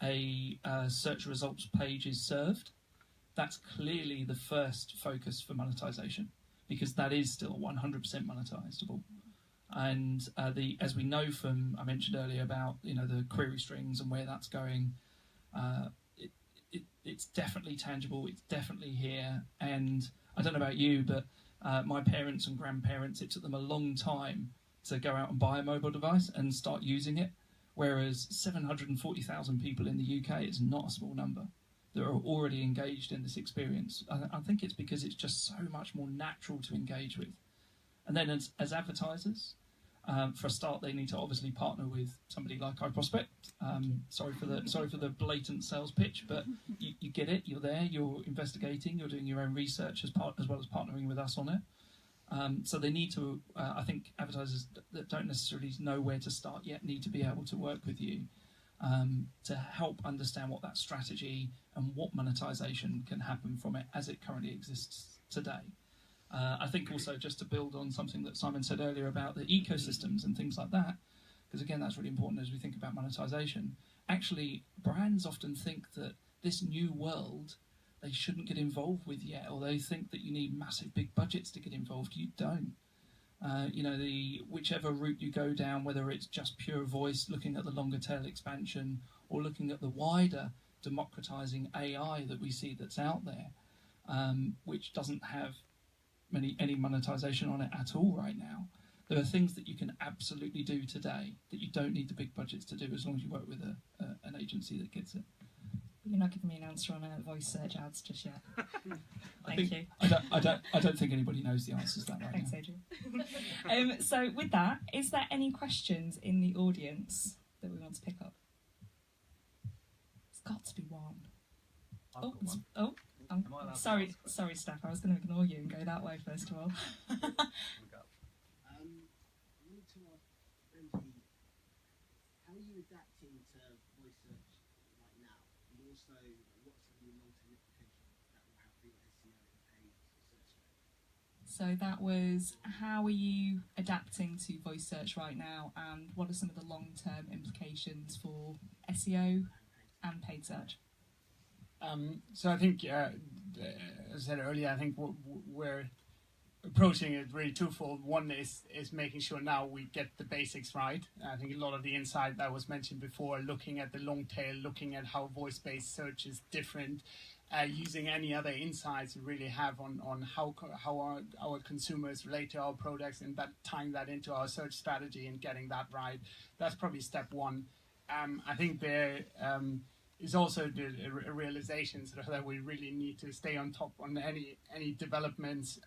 a search results page is served, that's clearly the first focus for monetization, because that is still 100% monetizable. And as we know from, I mentioned earlier about the query strings and where that's going, it's definitely tangible, it's definitely here. And I don't know about you, but my parents and grandparents, it took them a long time to go out and buy a mobile device and start using it, whereas 740,000 people in the UK is not a small number that are already engaged in this experience. I think it's because it's just so much more natural to engage with. And then as advertisers, for a start, they need to obviously partner with somebody like iProspect. Sorry for the blatant sales pitch, but you get it. You're there. You're investigating. You're doing your own research as well as partnering with us on it. So they need to. I think advertisers that don't necessarily know where to start yet need to be able to work with you to help understand what that strategy and what monetization can happen from it as it currently exists today. I think also just to build on something that Simon said earlier about the ecosystems and things like that, because again, that's really important as we think about monetization. Actually, brands often think that this new world they shouldn't get involved with yet, or they think that you need massive big budgets to get involved. You don't. Whichever route you go down, whether it's just pure voice, looking at the longer tail expansion, or looking at the wider democratizing AI that we see that's out there, which doesn't have any monetization on it at all right now. There are things that you can absolutely do today that you don't need the big budgets to do as long as you work with an agency that gets it. You're not giving me an answer on voice search ads just yet. Thank you. I don't think anybody knows the answers to that right Thanks, now. Adrian. So with that, is there any questions in the audience that we want to pick up? It's got to be one. Sorry, Steph. I was going to ignore you and go that way first of all. I wanted to ask Benji, how are you adapting to voice search right now, and also what's some of the long-term implications that will have for your SEO and paid search strategy? So that was, how are you adapting to voice search right now, and what are some of the long-term implications for SEO and paid search? So I think, as I said earlier, I think we're approaching it really twofold. One is making sure now we get the basics right. I think a lot of the insight that was mentioned before, looking at the long tail, looking at how voice-based search is different, using any other insights we really have on how our consumers relate to our products, and that tying that into our search strategy and getting that right. That's probably step one. I think there is also a realization sort of that we really need to stay on top on any developments.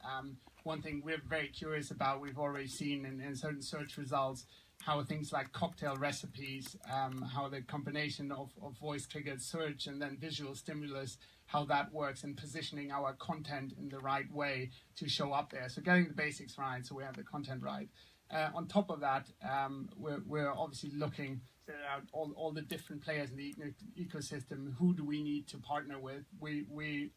One thing we're very curious about, we've already seen in certain search results, how things like cocktail recipes, how the combination of voice-triggered search and then visual stimulus, how that works, and positioning our content in the right way to show up there. So getting the basics right, so we have the content right. On top of that, we're obviously looking at all the different players in the ecosystem. Who do we need to partner with? We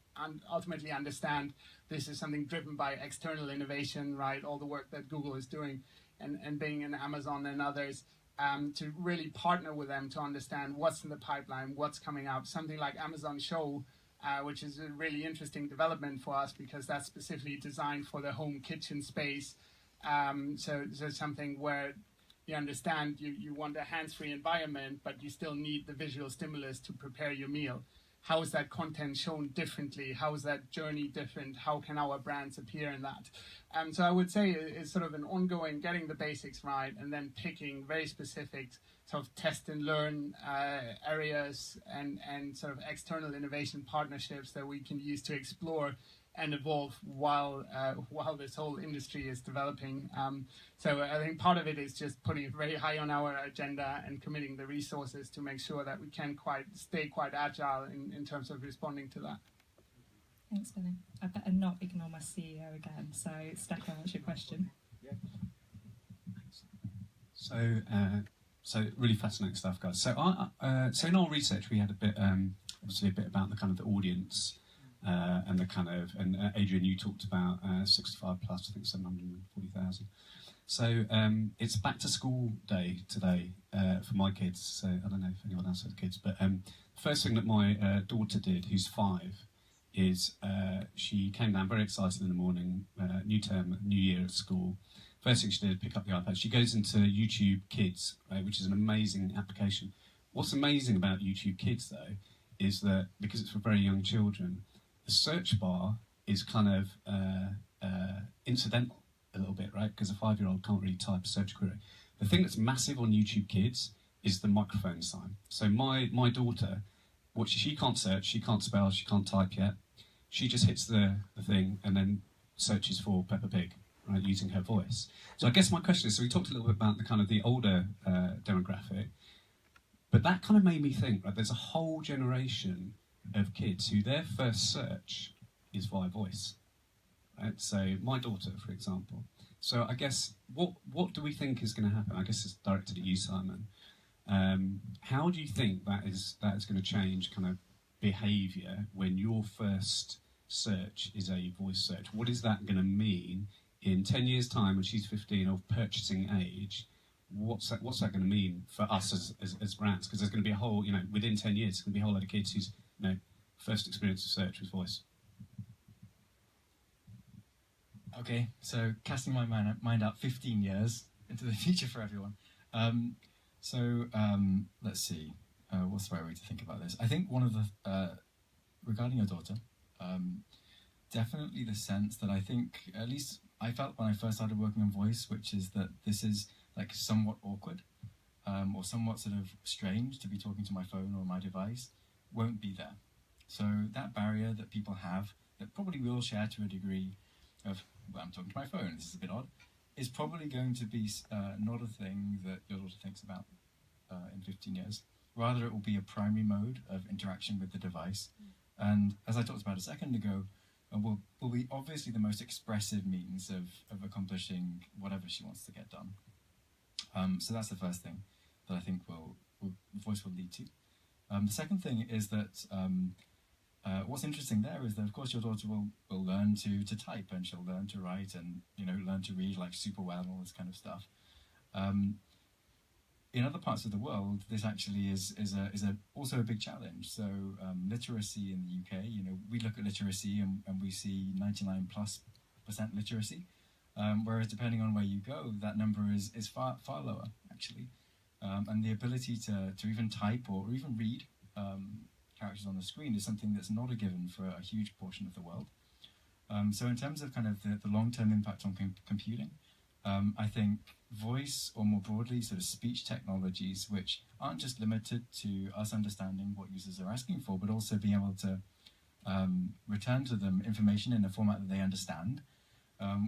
ultimately understand this is something driven by external innovation, right? All the work that Google is doing, and Bing and Amazon and others, to really partner with them to understand what's in the pipeline, what's coming up. Something like Amazon Show, which is a really interesting development for us because that's specifically designed for the home kitchen space. So something where you understand you want a hands-free environment, but you still need the visual stimulus to prepare your meal. How is that content shown differently? How is that journey different? How can our brands appear in that? So I would say it's sort of an ongoing getting the basics right and then picking very specific sort of test and learn areas and sort of external innovation partnerships that we can use to explore and evolve while this whole industry is developing. So I think part of it is just putting it very high on our agenda and committing the resources to make sure that we can stay quite agile in terms of responding to that. Thanks, Benny. I better not ignore my CEO again. So, Stefan, what's your question? So really fascinating stuff, guys. So so in our research, we had a bit, obviously a bit about the kind of the audience and the kind of, and Adrian, you talked about 65 plus, I think 740,000. So it's back to school day today for my kids. So I don't know if anyone else has kids, but the first thing that my daughter did, who's 5, is she came down very excited in the morning, new term, new year at school. First thing she did, pick up the iPad. She goes into YouTube Kids, right, which is an amazing application. What's amazing about YouTube Kids, though, is that because it's for very young children, the search bar is kind of incidental a little bit, right? Because a 5-year-old can't really type a search query. The thing that's massive on YouTube Kids is the microphone sign. So my daughter, she can't search, she can't spell, she can't type yet. She just hits the thing and then searches for Peppa Pig, right, using her voice. So I guess my question is, so we talked a little bit about the kind of the older demographic, but that kind of made me think, right, there's a whole generation of kids who their first search is via voice. Right? So my daughter, for example. So I guess what do we think is going to happen? I guess it's directed at you, Simon. How do you think that is going to change kind of behaviour when your first search is a voice search? What is that going to mean in 10 years' time when she's 15 of purchasing age? What's that going to mean for us as brands? Because there's going to be a whole, within 10 years, there's going to be a whole lot of kids whose first experience of search was voice. Okay, so casting my mind out 15 years into the future for everyone. Let's see, what's the right way to think about this? I think one of the, regarding your daughter, definitely the sense that I think, at least I felt when I first started working on voice, which is that this is like somewhat awkward, or somewhat sort of strange to be talking to my phone or my device, won't be there. So that barrier that people have, that probably we all share to a degree of, well, I'm talking to my phone, this is a bit odd, is probably going to be not a thing that your daughter thinks about in 15 years. Rather, it will be a primary mode of interaction with the device. And as I talked about a second ago, will be obviously the most expressive means of accomplishing whatever she wants to get done. So that's the first thing that I think voice will lead to. The second thing is that what's interesting there is that, of course, your daughter will learn to type, and she'll learn to write, and learn to read like super well and all this kind of stuff. In other parts of the world, this actually is also a big challenge. So literacy in the UK, we look at literacy and we see 99+% literacy, whereas depending on where you go, that number is far lower actually. And the ability to even type or even read characters on the screen is something that's not a given for a huge portion of the world. So in terms of kind of the long-term impact on computing, I think voice, or more broadly sort of speech technologies, which aren't just limited to us understanding what users are asking for, but also being able to return to them information in a format that they understand,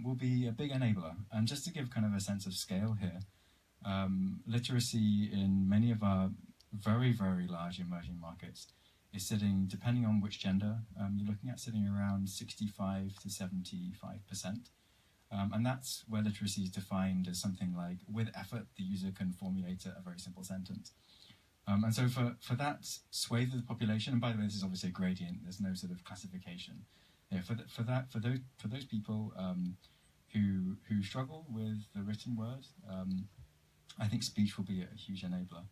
will be a big enabler. And just to give kind of a sense of scale here, literacy in many of our very, very large emerging markets is sitting, depending on which gender you're looking at, sitting around 65 to 75%. And that's where literacy is defined as something like, with effort, the user can formulate a very simple sentence. And so for that swathe of the population, and by the way, this is obviously a gradient, there's no sort of classification. Yeah, for those people who struggle with the written word, I think speech will be a huge enabler.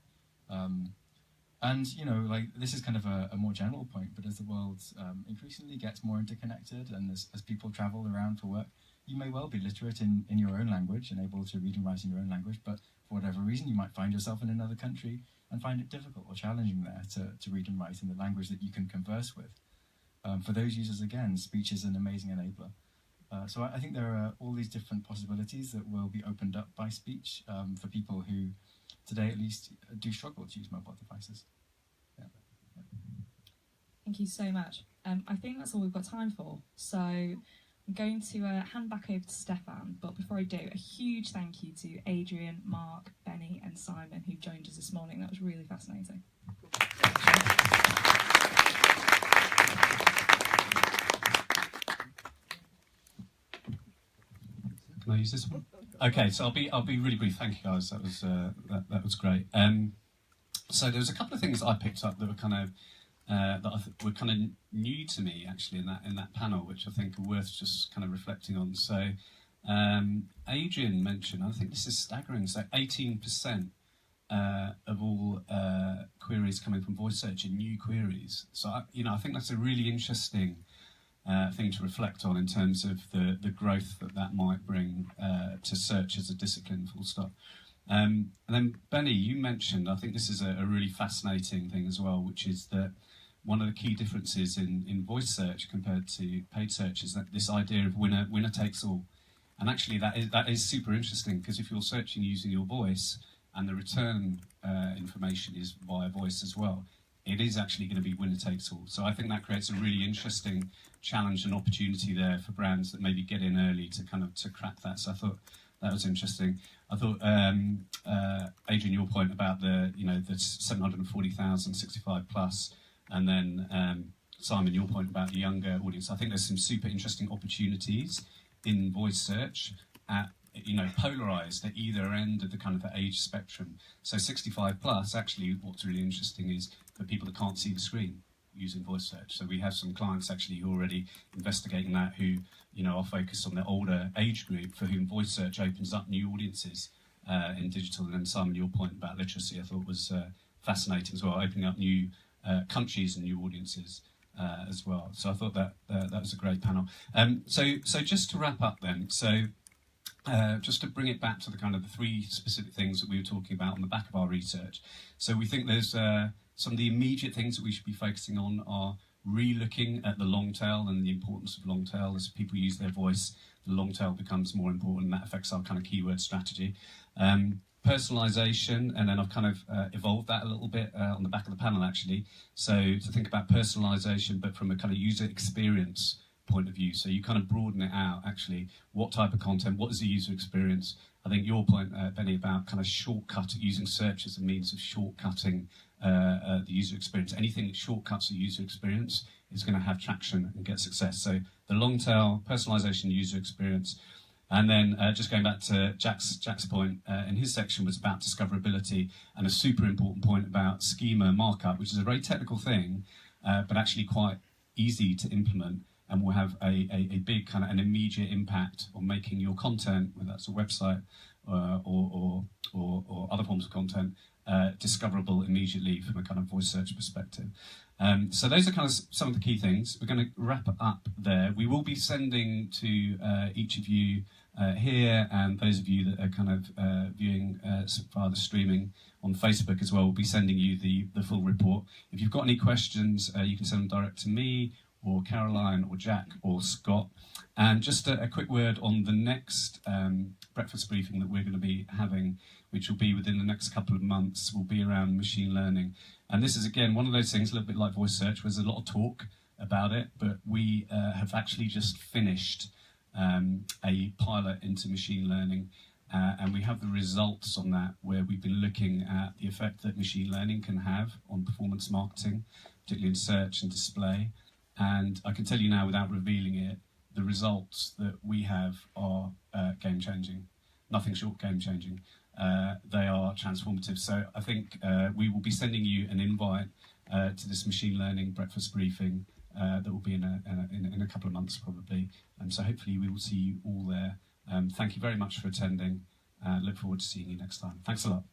And like this is kind of a more general point, but as the world increasingly gets more interconnected, and as people travel around for work, you may well be literate in your own language and able to read and write in your own language, but for whatever reason, you might find yourself in another country and find it difficult or challenging there to read and write in the language that you can converse with. For those users, again, speech is an amazing enabler. So I think there are all these different possibilities that will be opened up by speech for people who, today at least, do struggle to use mobile devices. Yeah. Thank you so much. I think that's all we've got time for. So I'm going to hand back over to Stefan, but before I do, a huge thank you to Adrian, Mark, Benny and Simon who joined us this morning. That was really fascinating. Can I use this one? Okay, so I'll be really brief. Thank you guys. That was that was great. So there was a couple of things that I picked up that were kind of were kind of new to me actually in that panel, which I think are worth just kind of reflecting on. So Adrian mentioned, I think this is staggering. So 18% of all queries coming from voice search are new queries. So I think that's a really interesting thing to reflect on in terms of the growth that might bring to search as a discipline, full stop. And then Benny, you mentioned, I think this is a really fascinating thing as well, which is that one of the key differences in voice search compared to paid search is that this idea of winner takes all. And actually that is super interesting, because if you're searching using your voice and the return information is via voice as well, it is actually going to be winner takes all. So I think that creates a really interesting challenge and opportunity there for brands that maybe get in early to crack that. So I thought that was interesting. I thought Adrian, your point about the 740,000 65 plus, and then Simon, your point about the younger audience. I think there's some super interesting opportunities in voice search at polarized at either end of the kind of the age spectrum. So 65 plus, actually, what's really interesting is for people that can't see the screen using voice search. So we have some clients actually who are already investigating that, who are focused on the older age group for whom voice search opens up new audiences in digital. And then Simon, your point about literacy, I thought was fascinating as well, opening up new countries and new audiences as well. So I thought that was a great panel. So just to wrap up then, so just to bring it back to the kind of the three specific things that we were talking about on the back of our research. So we think there's some of the immediate things that we should be focusing on are re-looking at the long tail and the importance of long tail. As people use their voice, the long tail becomes more important, and that affects our kind of keyword strategy. Personalization, and then I've kind of evolved that a little bit on the back of the panel actually. So to think about personalization, but from a kind of user experience point of view. So you kind of broaden it out actually. What type of content, what is the user experience? I think your point, Benny, about kind of using search as a means of shortcutting the user experience. Anything that shortcuts the user experience is going to have traction and get success. So the long tail, personalization, user experience. And then just going back to Jack's point in his section was about discoverability, and a super important point about schema markup, which is a very technical thing, but actually quite easy to implement, and will have a big kind of an immediate impact on making your content, whether that's a website or other forms of content, discoverable immediately from a kind of voice search perspective. So those are kind of some of the key things. We're going to wrap up there. We will be sending to each of you here, and those of you that are kind of viewing via the streaming on Facebook as well, we'll be sending you the full report. If you've got any questions, you can send them direct to me, or Caroline, or Jack, or Scott. And just a quick word on the next breakfast briefing that we're going to be having, which will be within the next couple of months, will be around machine learning. And this is, again, one of those things, a little bit like voice search, where there's a lot of talk about it, but we have actually just finished a pilot into machine learning, and we have the results on that, where we've been looking at the effect that machine learning can have on performance marketing, particularly in search and display. And I can tell you now, without revealing it, the results that we have are game-changing. Nothing short game-changing. They are transformative. So I think we will be sending you an invite to this machine learning breakfast briefing that will be in a couple of months probably. So hopefully we will see you all there. Thank you very much for attending. Look forward to seeing you next time. Thanks a lot.